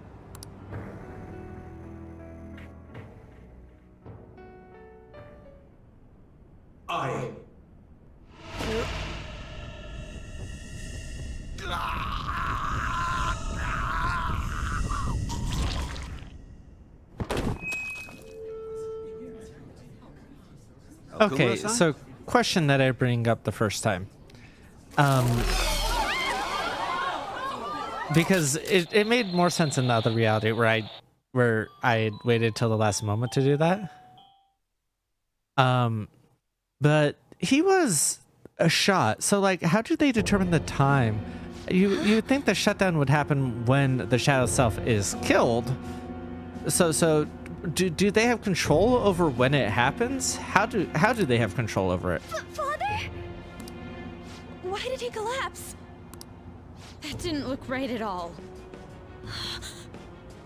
S3: Okay, so question that I bring up the first time. Because it made more sense in the other reality where I waited till the last moment to do that. But he was a shot. So like, how do they determine the time? You think the shutdown would happen when the shadow self is killed. So do they have control over when it happens? How do they have control over it?
S12: Father? Why did he collapse?
S18: That didn't look right at all.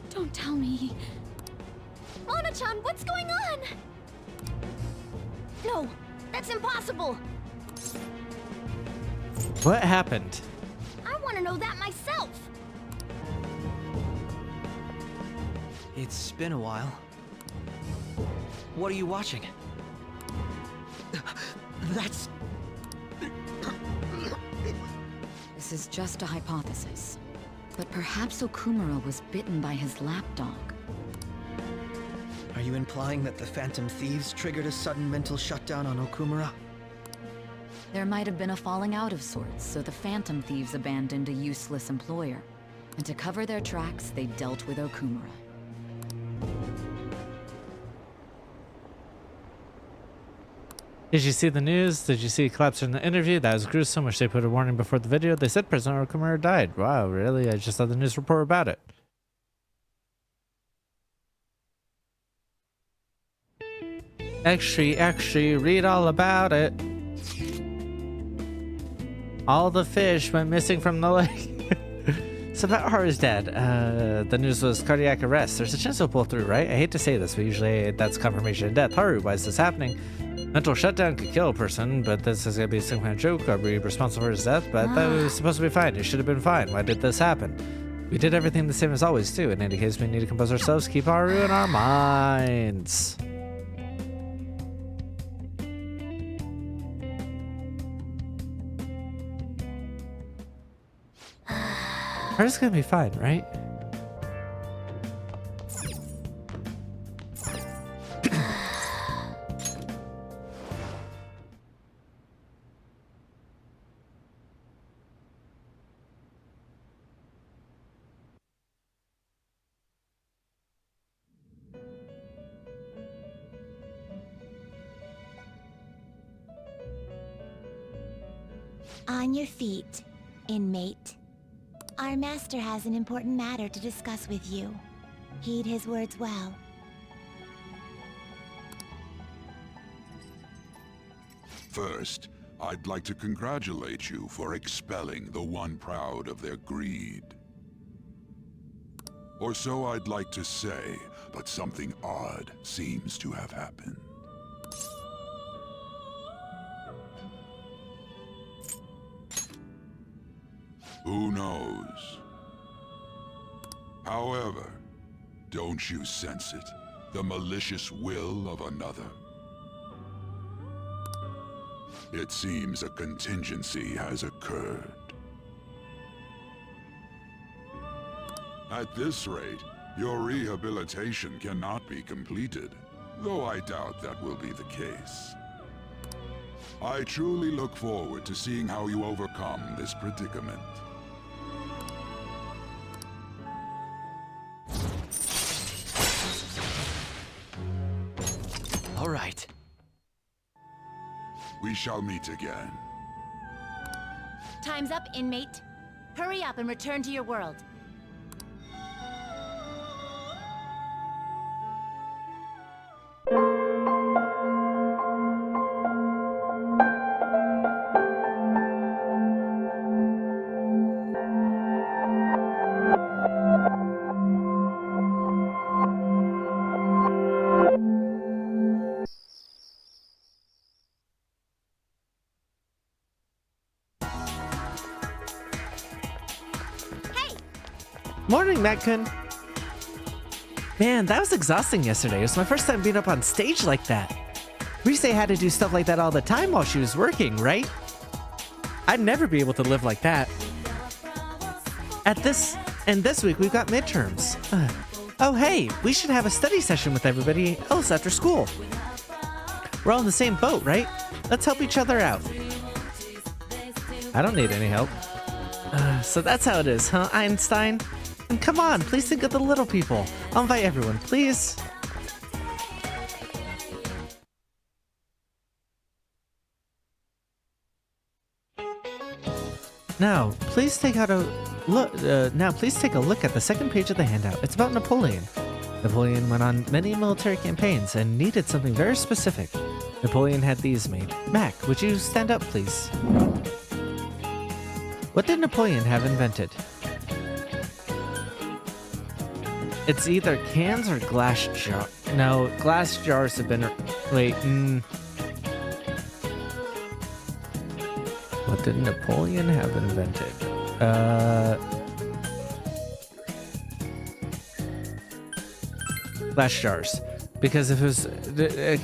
S7: Don't tell me. Mona-chan, what's going on? No, that's impossible.
S3: What happened?
S7: I want to know that myself.
S11: It's been a while. What are you watching? That's...
S16: This is just a hypothesis. But perhaps Okumura was bitten by his lapdog.
S11: Are you implying that the Phantom Thieves triggered a sudden mental shutdown on Okumura?
S16: There might have been a falling out of sorts, so the Phantom Thieves abandoned a useless employer. And to cover their tracks, they dealt with Okumura.
S3: Did you see the news? Did you see collapse in the interview? That was gruesome. Wish they put a warning before the video. They said President Okumura died. Wow, really? I just saw the news report about it. Extra, read all about it. All the fish went missing from the lake. So about Haru's dad, the news was cardiac arrest. There's a chance he'll pull through, right? I hate to say this, but usually that's confirmation of death. Haru, why is this happening? Mental shutdown could kill a person, but this is gonna be some kind of joke. Are we responsible for his death? But I thought it was supposed to be fine. It should have been fine. Why did this happen? We did everything the same as always, too. In any case, we need to compose ourselves, keep Haru in our minds. Haru's gonna be fine, right?
S7: On your feet, inmate. Our master has an important matter to discuss with you. Heed his words well.
S17: First, I'd like to congratulate you for expelling the one proud of their greed. Or so I'd like to say, but something odd seems to have happened. Who knows? However, don't you sense it? The malicious will of another? It seems a contingency has occurred. At this rate, your rehabilitation cannot be completed, though I doubt that will be the case. I truly look forward to seeing how you overcome this predicament.
S11: All right.
S17: We shall meet again.
S7: Time's up, inmate. Hurry up and return to your world.
S3: Morning, Matt-kun. Man, that was exhausting yesterday. It was my first time being up on stage like that. Rise had to do stuff like that all the time while she was working, right? I'd never be able to live like that. This week we've got midterms. Oh hey, we should have a study session with everybody else after school. We're all in the same boat, right? Let's help each other out. I don't need any help. So that's how it is, huh, Einstein? And come on, please think of the little people. I'll invite everyone, please. Now, please take a look at the second page of the handout. It's about Napoleon. Napoleon went on many military campaigns and needed something very specific. Napoleon had these made. Mac, would you stand up, please? What did Napoleon have invented? It's either cans or glass jar. No, glass jars have been... Wait, What did Napoleon have invented? Glass jars. Because if it was...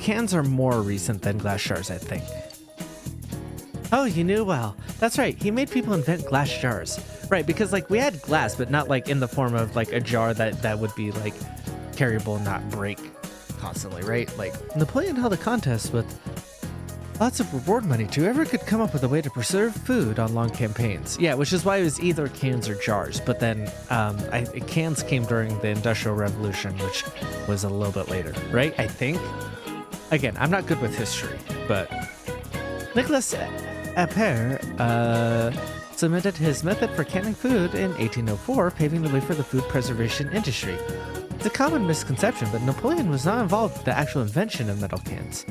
S3: cans are more recent than glass jars, I think. Oh, you knew well. That's right, he made people invent glass jars. Right, because like we had glass, but not like in the form of like a jar that would be like carryable and not break constantly, right? Like Napoleon held a contest with lots of reward money to whoever could come up with a way to preserve food on long campaigns. Yeah, which is why it was either cans or jars. But then cans came during the Industrial Revolution, which was a little bit later, right? I think. Again, I'm not good with history, but Nicholas Appert submitted his method for canning food in 1804, paving the way for the food preservation industry. It's a common misconception, but Napoleon was not involved with the actual invention of metal cans.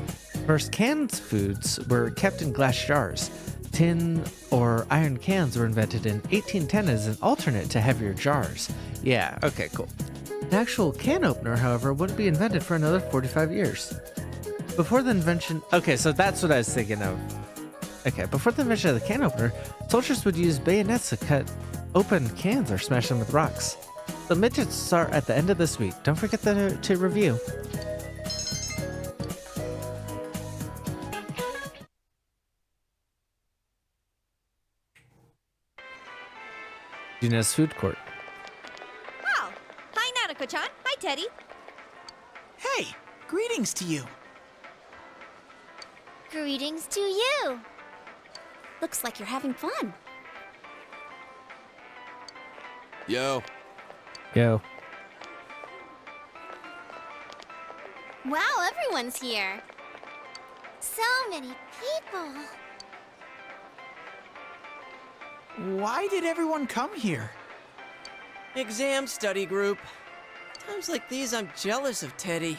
S3: First canned foods were kept in glass jars. Tin or iron cans were invented in 1810 as an alternate to heavier jars. Yeah, okay, cool. An actual can opener, however, wouldn't be invented for another 45 years. Before the invention... Okay, so that's what I was thinking of. Okay, before the invention of the can opener, soldiers would use bayonets to cut open cans or smash them with rocks. The midgets start at the end of this week. Don't forget to review. Junes Food Court.
S19: Oh, hi Nanako-chan. Hi Teddy.
S20: Hey, greetings to you.
S7: Greetings to you.
S19: Looks like you're having fun.
S10: Yo.
S3: Yo.
S7: Wow, everyone's here. So many people.
S20: Why did everyone come here?
S11: Exam study group. Times like these, I'm jealous of Teddy.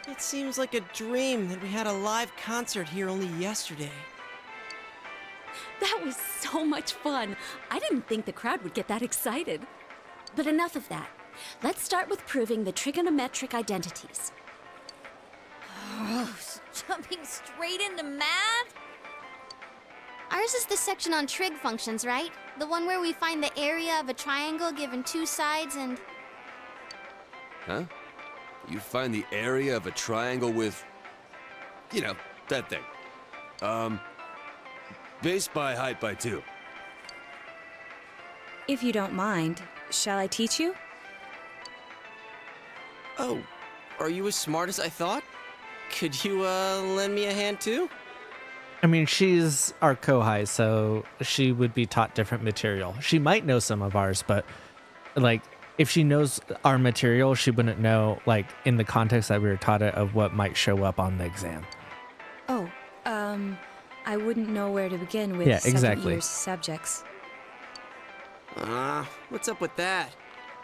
S11: It seems like a dream that we had a live concert here only yesterday.
S19: That was so much fun. I didn't think the crowd would get that excited. But enough of that. Let's start with proving the trigonometric identities.
S7: Jumping straight into math? Ours is the section on trig functions, right? The one where we find the area of a triangle given two sides and...
S10: Huh? You find the area of a triangle with... You know, that thing. Base by height by 2.
S21: If you don't mind, shall I teach you?
S11: Oh, are you as smart as I thought? Could you, lend me a hand too?
S3: I mean, she's our Kohai, so she would be taught different material. She might know some of ours, but, like, if she knows our material, she wouldn't know, like, in the context that we were taught it, of what might show up on the exam.
S21: Oh, I wouldn't know where to begin with second year subjects.
S11: What's up with that?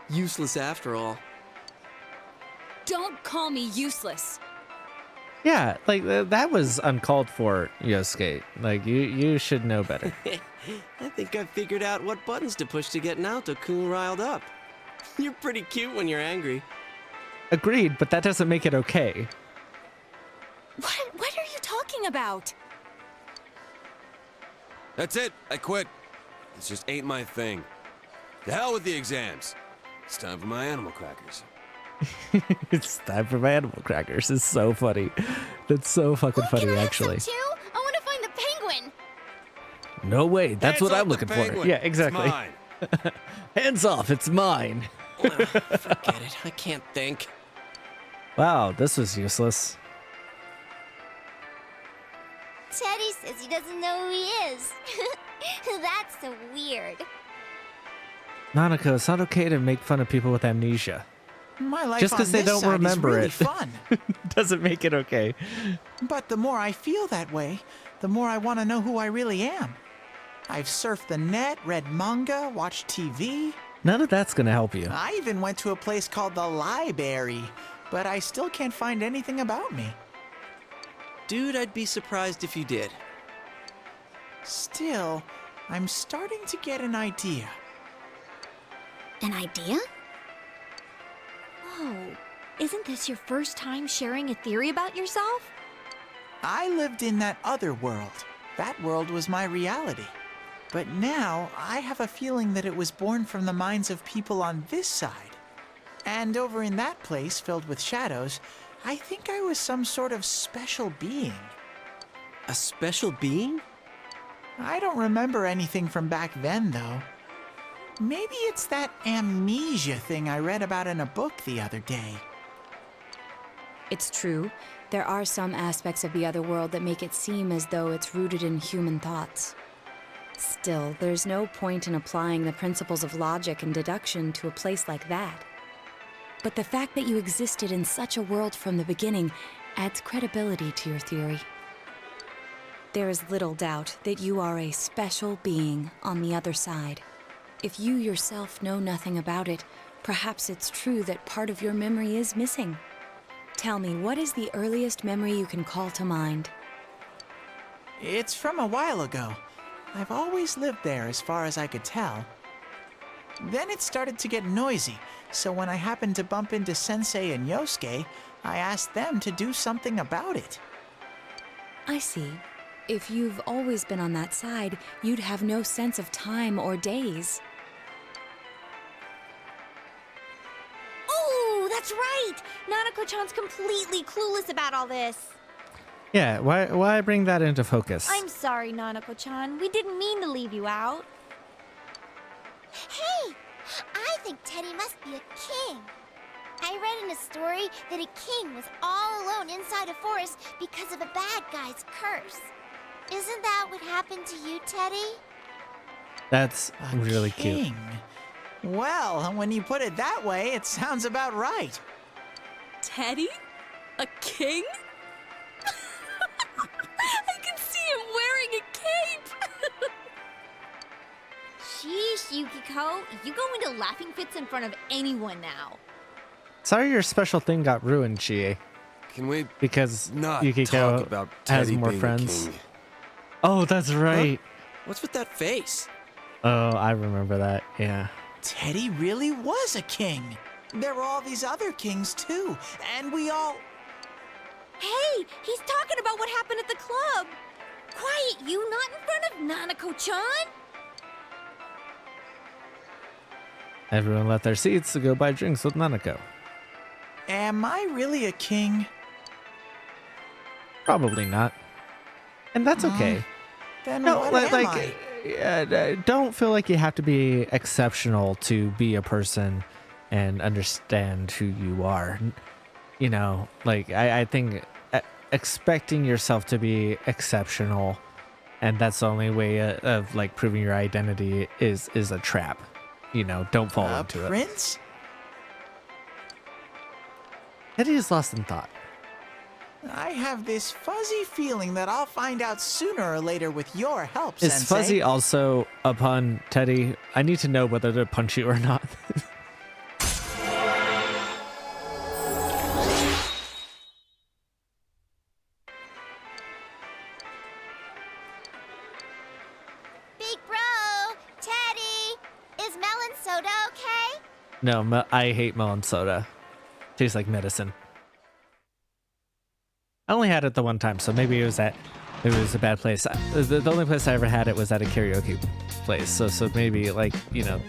S11: Useless after all.
S19: Don't call me useless.
S3: Yeah, like, that was uncalled for, Yosuke. Like, you should know better.
S11: I think I figured out what buttons to push to get Naoto-kun riled up. You're pretty cute when you're angry.
S3: Agreed, but that doesn't make it okay.
S19: What are you talking about?
S10: That's it. I quit. This just ain't my thing. To hell with the exams. It's time for my animal crackers.
S3: It's time for my animal crackers. It's so funny. That's so fucking funny, actually.
S7: Too? I want to find the penguin.
S3: No way. That's what I'm looking for.
S10: penguin.
S3: Yeah, exactly.
S10: It's mine.
S3: Hands off. It's mine.
S11: Forget it. I can't think.
S3: Wow, this was useless.
S7: Teddy says he doesn't know who he is. That's so weird.
S3: Nanako, it's not okay to make fun of people with amnesia.
S20: My life
S3: Just
S20: on
S3: because they
S20: this
S3: don't
S20: side
S3: remember
S20: is really
S3: it
S20: fun.
S3: doesn't make it okay.
S20: But the more I feel that way, the more I want to know who I really am. I've surfed the net, read manga, watched TV.
S3: None of that's going to help you.
S20: I even went to a place called the Library, but I still can't find anything about me.
S11: Dude, I'd be surprised if you did.
S20: Still, I'm starting to get an idea.
S19: An idea? Oh, isn't this your first time sharing a theory about yourself?
S20: I lived in that other world. That world was my reality. But now, I have a feeling that it was born from the minds of people on this side. And over in that place, filled with shadows, I think I was some sort of special being.
S11: A special being?
S20: I don't remember anything from back then, though. Maybe it's that amnesia thing I read about in a book the other day.
S21: It's true. There are some aspects of the other world that make it seem as though it's rooted in human thoughts. Still, there's no point in applying the principles of logic and deduction to a place like that. But the fact that you existed in such a world from the beginning adds credibility to your theory. There is little doubt that you are a special being on the other side. If you yourself know nothing about it, perhaps it's true that part of your memory is missing. Tell me, what is the earliest memory you can call to mind?
S20: It's from a while ago. I've always lived there as far as I could tell. Then it started to get noisy, so when I happened to bump into Sensei and Yosuke, I asked them to do something about it.
S21: I see. If you've always been on that side, you'd have no sense of time or days.
S7: Oh, that's right! Nanako-chan's completely clueless about all this.
S3: Yeah, why bring that into focus?
S7: I'm sorry, Nanako-chan. We didn't mean to leave you out. Hey! I think Teddy must be a king. I read in a story that a king was all alone inside a forest because of a bad guy's curse. Isn't that what happened to you, Teddy?
S3: That's really cute.
S20: King? Well, when you put it that way, it sounds about right.
S19: Teddy? A king? I can see him wearing a cape!
S7: Sheesh, Yukiko. You go into laughing fits in front of anyone now.
S3: Sorry your special thing got ruined, Chie.
S15: Can we
S3: because
S15: not
S3: Yukiko
S15: talk about
S3: has
S15: Teddy
S3: more
S15: being a
S3: friends.
S15: king?
S3: Oh, that's right.
S11: What's with that face?
S3: Oh, I remember that. Yeah.
S20: Teddy really was a king. There were all these other kings too, and we all...
S7: Hey, he's talking about what happened at the club. Quiet, you, not in front of Nanako-chan.
S3: Everyone left their seats to go buy drinks with Nanako.
S20: Am I really a king?
S3: Probably not. And that's okay.
S20: Then
S3: No,
S20: what am I?
S3: don't feel like you have to be exceptional to be a person and understand who you are. You know, like I think expecting yourself to be exceptional, and that's the only way of like proving your identity is a trap. You know, don't fall into it.
S20: Prince?
S3: Eddie is lost in thought.
S20: I have this fuzzy feeling that I'll find out sooner or later with your help,
S3: Is
S20: Sensei.
S3: Fuzzy also a pun, Teddy? I need to know whether to punch you or not.
S7: Big bro, Teddy, is melon soda okay?
S3: No, I hate melon soda. Tastes like medicine. I only had it the one time, so maybe it was a bad place. The only place I ever had it was at a karaoke place, so maybe like, you know,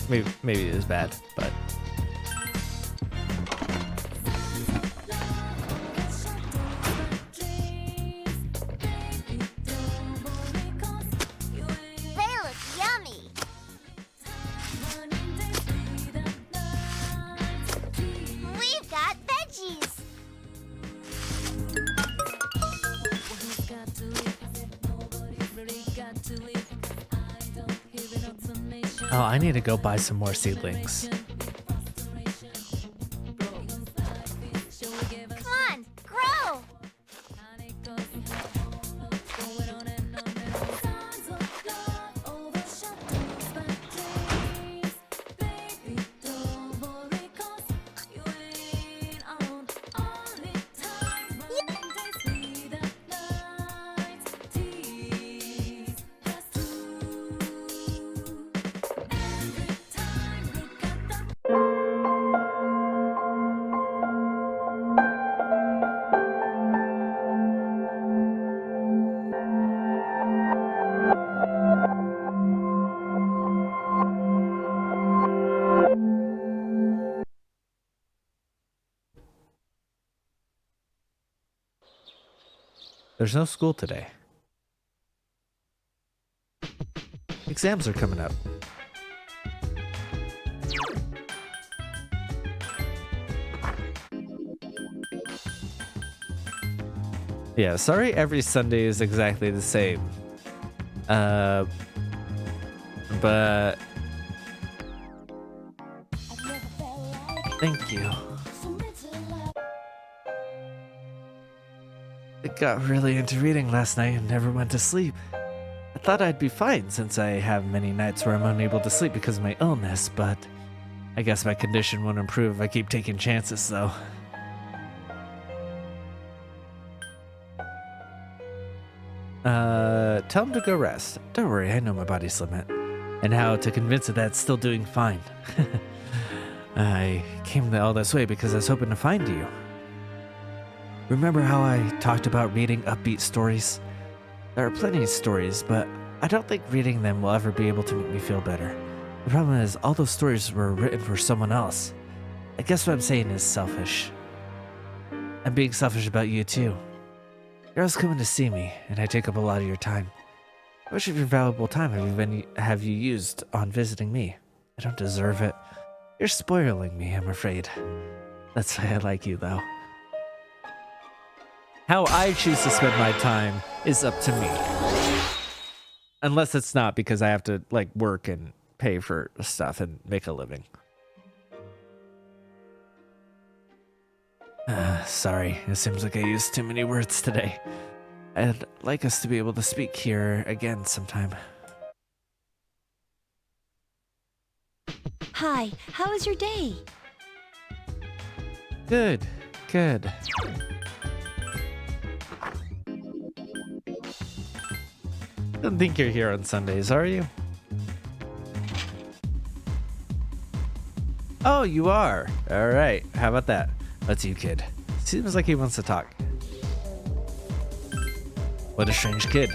S3: maybe it was bad, but.
S7: They look yummy. We've got veggies.
S3: Oh, I need to go buy some more seedlings.
S7: Come on, grow.
S3: There's no school today. Exams are coming up. Yeah, sorry every Sunday is exactly the same. But thank you. got really into reading last night and never went to sleep. I thought I'd be fine since I have many nights where I'm unable to sleep because of my illness, but I guess my condition won't improve if I keep taking chances, though. Tell him to go rest. Don't worry, I know my body's limit. And how to convince it that it's still doing fine. I came all this way because I was hoping to find you. Remember how I talked about reading upbeat stories? There are plenty of stories, but I don't think reading them will ever be able to make me feel better. The problem is, all those stories were written for someone else. I guess what I'm saying is selfish. I'm being selfish about you too. You're always coming to see me, and I take up a lot of your time. How much of your valuable time have you used on visiting me? I don't deserve it. You're spoiling me, I'm afraid. That's why I like you, though. How I choose to spend my time is up to me. Unless it's not because I have to, like, work and pay for stuff and make a living. Sorry, it seems like I used too many words today. I'd like us to be able to speak here again sometime.
S7: Hi, how was your day?
S3: Good, good. Don't think you're here on Sundays, are you? Oh, you are. All right, how about that? That's you, kid. Seems like he wants to talk. What a strange kid.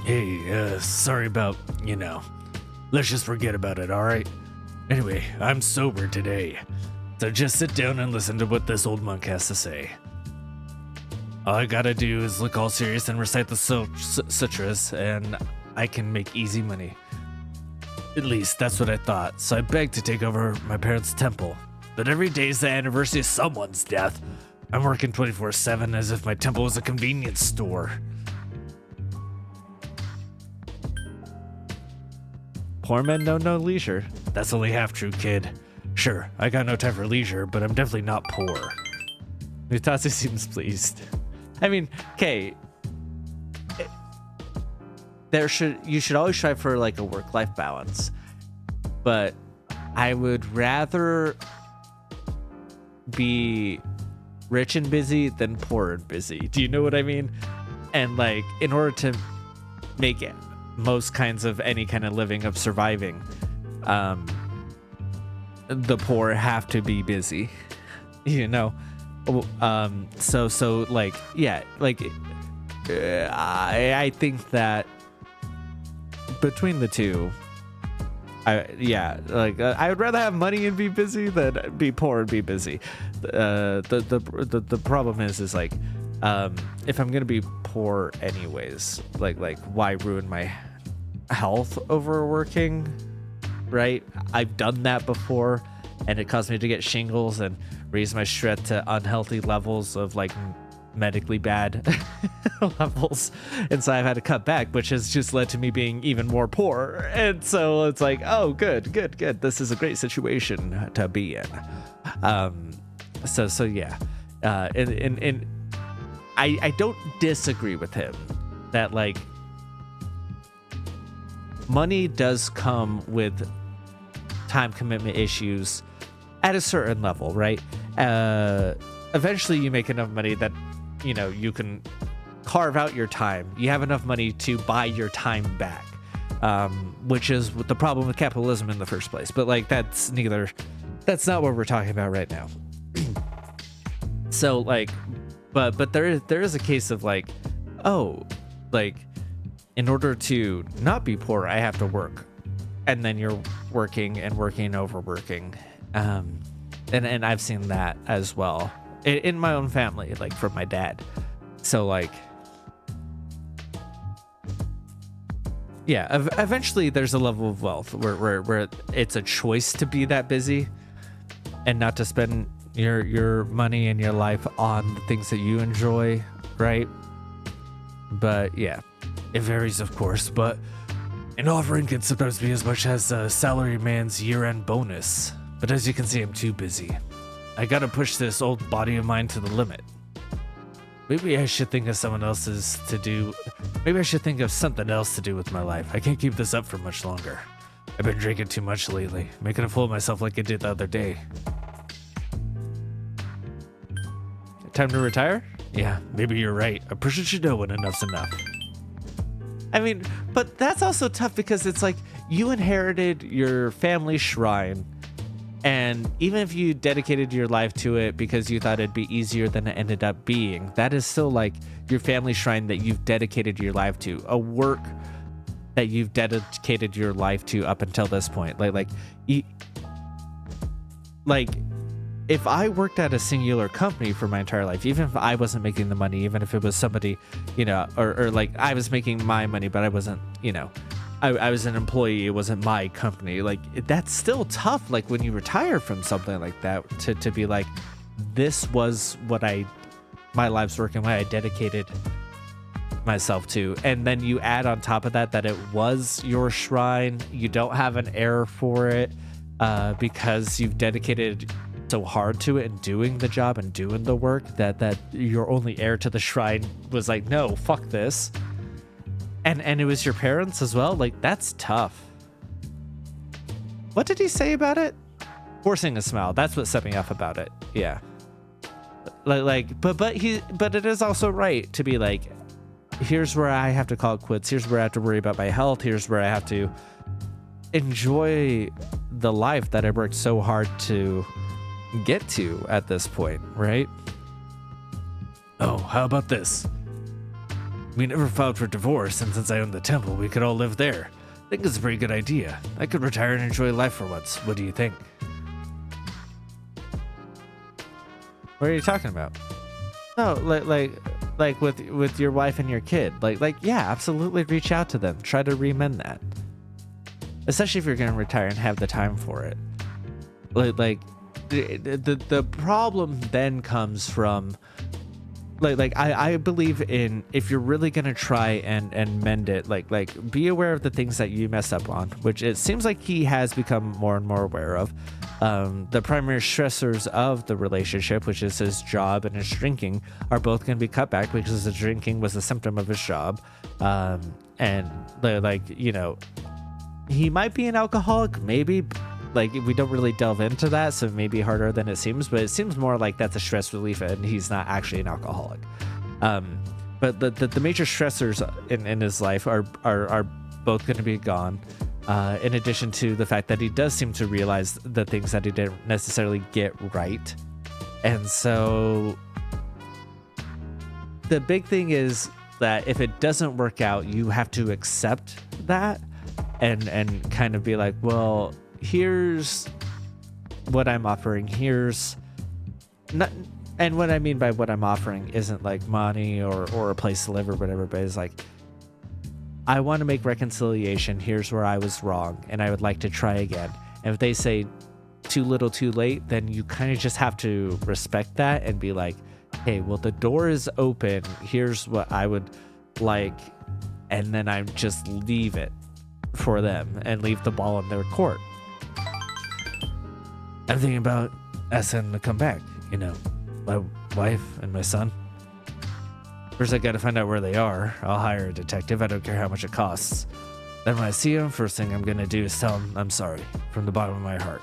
S1: Hey, sorry about, let's just forget about it, alright? Anyway, I'm sober today, so just sit down and listen to what this old monk has to say. All I gotta do is look all serious and recite the sutras, and I can make easy money. At least, that's what I thought, so I begged to take over my parents' temple. But every day is the anniversary of someone's death. I'm working 24/7 as if my temple was a convenience store.
S3: Poor men know no leisure.
S1: That's only half true, kid. Sure, I got no time for leisure, but I'm definitely not poor.
S3: Mutasu seems pleased. I mean, okay. You should always strive for like a work-life balance. But I would rather be rich and busy than poor and busy. Do you know what I mean? And like, in order to make it most kinds of any kind of living of surviving, the poor have to be busy, so like, yeah, like, I think that between the two, I would rather have money and be busy than be poor and be busy. The problem is like, if I'm gonna be poor anyways, like why ruin my health over working, right? I've done that before, and it caused me to get shingles and raise my stress to unhealthy levels of like medically bad levels, and so I've had to cut back, which has just led to me being even more poor. And so it's like, oh, good, this is a great situation to be in. So yeah, and I don't disagree with him that like money does come with time commitment issues at a certain level, right? Eventually you make enough money that you can carve out your time. You have enough money to buy your time back, which is the problem with capitalism in the first place. But like, that's not what we're talking about right now. So like, but there is a case of like, oh, like, in order to not be poor, I have to work, and then you're working and overworking, and I've seen that as well in my own family, like from my dad. So like, yeah, eventually there's a level of wealth where it's a choice to be that busy and not to spend your money and your life on the things that you enjoy, right? But yeah,
S1: it varies, of course, but an offering can sometimes be as much as a salaryman's year-end bonus. But as you can see, I'm too busy. I gotta push this old body of mine to the limit. Maybe I should think of someone else's to do. Maybe I should think of something else to do with my life. I can't keep this up for much longer. I've been drinking too much lately, making a fool of myself like I did the other day.
S3: Time to retire?
S1: Yeah, maybe you're right. A person should know when enough's enough.
S3: I mean, but that's also tough because it's like you inherited your family shrine, and even if you dedicated your life to it because you thought it'd be easier than it ended up being, that is still like your family shrine that you've dedicated your life to, a work that you've dedicated your life to up until this point. Like if I worked at a singular company for my entire life, even if I wasn't making the money, even if it was somebody, you know, or like I was making my money, but I wasn't, you know, I was an employee, it wasn't my company. Like that's still tough. Like when you retire from something like that to be like, this was what my life's work and what I dedicated myself to. And then you add on top of that it was your shrine. You don't have an heir for it because you've dedicated so hard to it and doing the job and doing the work that your only heir to the shrine was like, no, fuck this. And it was your parents as well. Like that's tough. What did he say about it? Forcing a smile. That's what set me off about it. Yeah. But it is also right to be like, here's where I have to call it quits. Here's where I have to worry about my health. Here's where I have to enjoy the life that I worked so hard to get to at this point, right?
S1: Oh, how about this? We never filed for divorce, and since I own the temple, we could all live there. I think it's a pretty good idea. I could retire and enjoy life for once. What do you think?
S3: What are you talking about? No, like with your wife and your kid. Like yeah, absolutely reach out to them. Try to remend that. Especially if you're going to retire and have the time for it. Like the problem then comes from like I believe in, if you're really gonna try and mend it, like be aware of the things that you messed up on, which it seems like he has become more and more aware of. The primary stressors of the relationship, which is his job and his drinking, are both going to be cut back because the drinking was a symptom of his job. And like, you know, he might be an alcoholic, maybe. Like, we don't really delve into that, so it may be harder than it seems, but it seems more like that's a stress relief and he's not actually an alcoholic. But the major stressors in his life are both going to be gone, in addition to the fact that he does seem to realize the things that he didn't necessarily get right. And so the big thing is that if it doesn't work out, you have to accept that and kind of be like, well, here's what I'm offering. Here's not, and what I mean by what I'm offering isn't like money or a place to live or whatever, but it's like, I want to make reconciliation. Here's where I was wrong, and I would like to try again. And if they say too little, too late, then you kind of just have to respect that and be like, hey, well, the door is open. Here's what I would like, and then I just leave it for them and leave the ball in their court.
S1: I'm thinking about asking them to come back, you know, my wife and my son. First, I gotta find out where they are. I'll hire a detective. I don't care how much it costs. Then when I see them, first thing I'm gonna do is tell them I'm sorry from the bottom of my heart.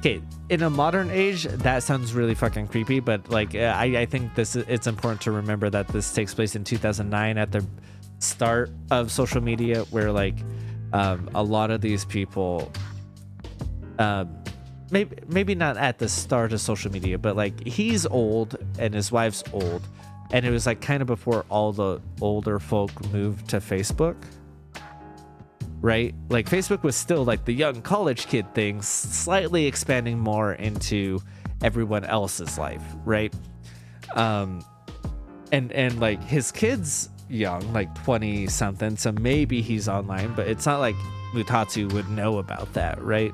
S3: Okay, in a modern age, that sounds really fucking creepy, but like, I think it's important to remember that this takes place in 2009 at the start of social media, where like a lot of these people, maybe not at the start of social media, but like he's old and his wife's old, and it was like kind of before all the older folk moved to Facebook, right? Like Facebook was still like the young college kid thing, slightly expanding more into everyone else's life, right? And like his kid's young, like 20 something, so maybe he's online, but it's not like Mutatsu would know about that, right?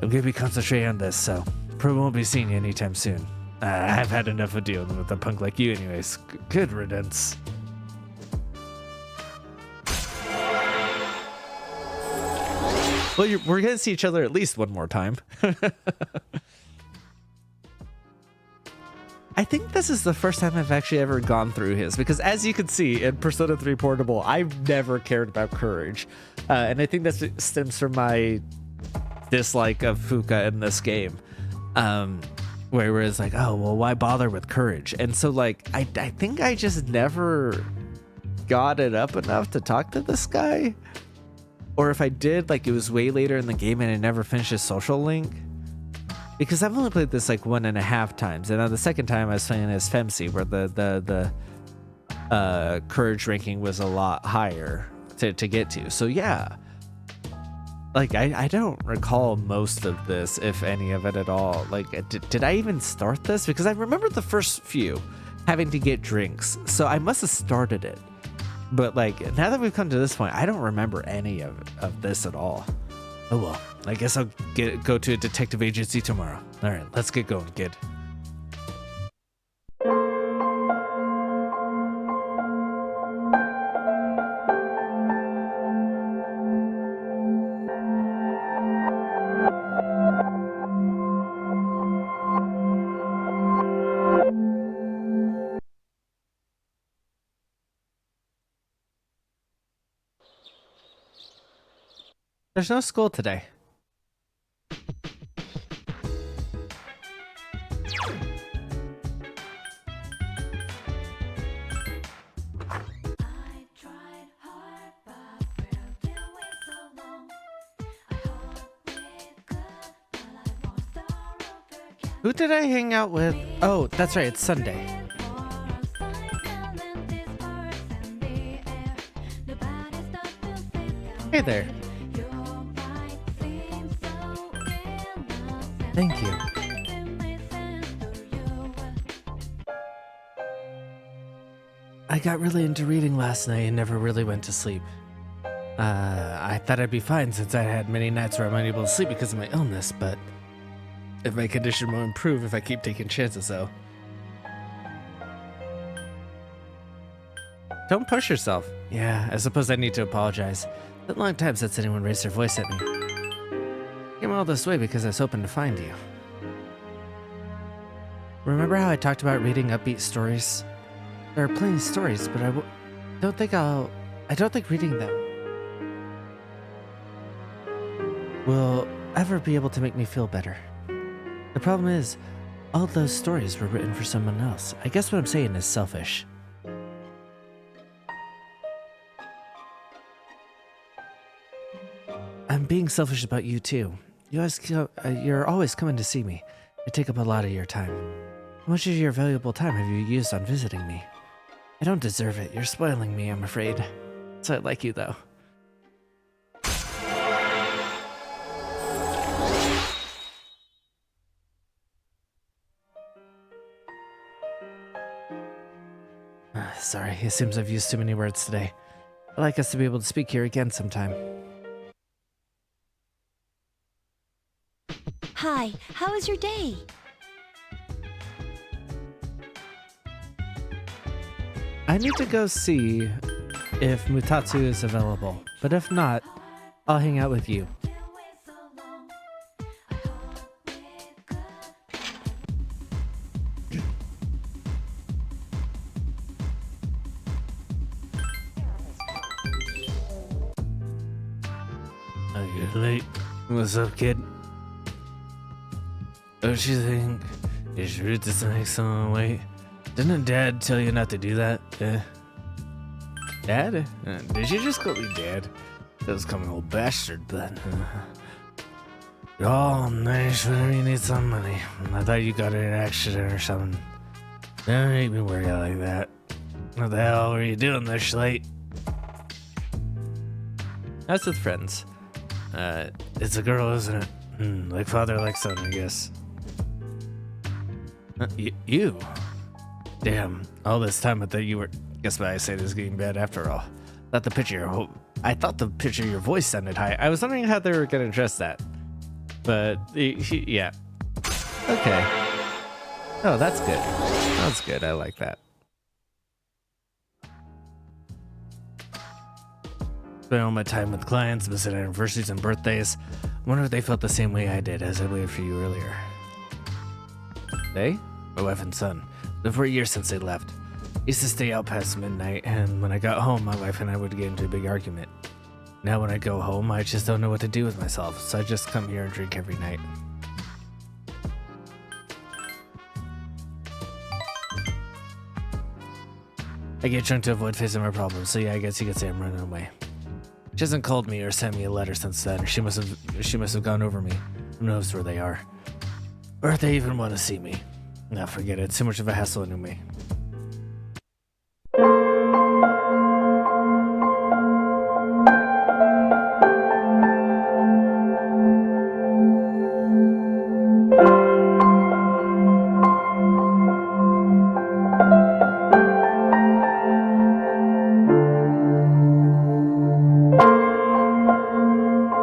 S1: I'm gonna be concentrating on this, so probably won't be seeing you anytime soon. I've had enough of dealing with a punk like you anyways. Good riddance.
S3: Well, we're gonna see each other at least one more time. I think this is the first time I've actually ever gone through his, because as you can see in Persona 3 Portable, I've never cared about courage. And I think that stems from my dislike of Fuka in this game. Where it's like, oh, well, why bother with courage? And so, like, I think I just never got it up enough to talk to this guy. Or if I did, like, it was way later in the game and I never finished his social link. Because I've only played this like 1.5 times, and on the second time I was playing as Femsi, where the courage ranking was a lot higher to get to. So yeah, like I don't recall most of this, if any of it at all. Like, did I even start this? Because I remember the first few having to get drinks, so I must have started it. But like, now that we've come to this point, I don't remember any of this at all. Oh well, I guess I'll go to a detective agency tomorrow. All right, let's get going, kid. There's no school today. Who did I hang out with? Oh, that's right, it's Sunday. Hey there. Thank you. I got really into reading last night and never really went to sleep. I thought I'd be fine since I had many nights where I'm unable to sleep because of my illness, but if my condition will improve if I keep taking chances, though. Don't push yourself. Yeah, I suppose I need to apologize. It's been a long time since anyone raised their voice at me. Came all this way because I was hoping to find you. Remember how I talked about reading upbeat stories? There are plenty of stories, but I don't think reading them will ever be able to make me feel better. The problem is, all those stories were written for someone else. I guess what I'm saying is selfish. I'm being selfish about you too. You're always coming to see me. I take up a lot of your time. How much of your valuable time have you used on visiting me? I don't deserve it. You're spoiling me, I'm afraid. So I like you, though. Sorry, it seems I've used too many words today. I'd like us to be able to speak here again sometime.
S7: Hi, how was your day?
S3: I need to go see if Mutatsu is available, but if not, I'll hang out with you.
S1: Oh, you're late. What's up, kid? Don't you think it's rude to make someone wait? Didn't Dad tell you not to do that? Dad? Did you just call me Dad? That was coming old bastard, but... Oh, nice whenever you need some money. I thought you got in an accident or something. Don't make me worry like that. What the hell were you doing this late?
S3: I was with friends.
S1: It's a girl, isn't it? Like father, like son, I guess. You? Damn, all this time I thought you were... Guess what I say this is getting bad after all. I thought the pitch of your voice sounded high. I was wondering how they were going to address that. But, yeah. Okay. Oh, that's good. That's good, I like that. Spent all my time with clients, missing anniversaries and birthdays. Wonder if they felt the same way I did as I waited for you earlier. They? My wife and son. For years since they left. Used to stay out past midnight, and when I got home, my wife and I would get into a big argument. Now when I go home, I just don't know what to do with myself, so I just come here and drink every night. I get drunk to avoid facing my problems, so yeah, I guess you could say I'm running away. She hasn't called me or sent me a letter since then. She must have gone over me. Who knows where they are? Or if they even want to see me. Nah, forget it. It's too much of a hassle anyway.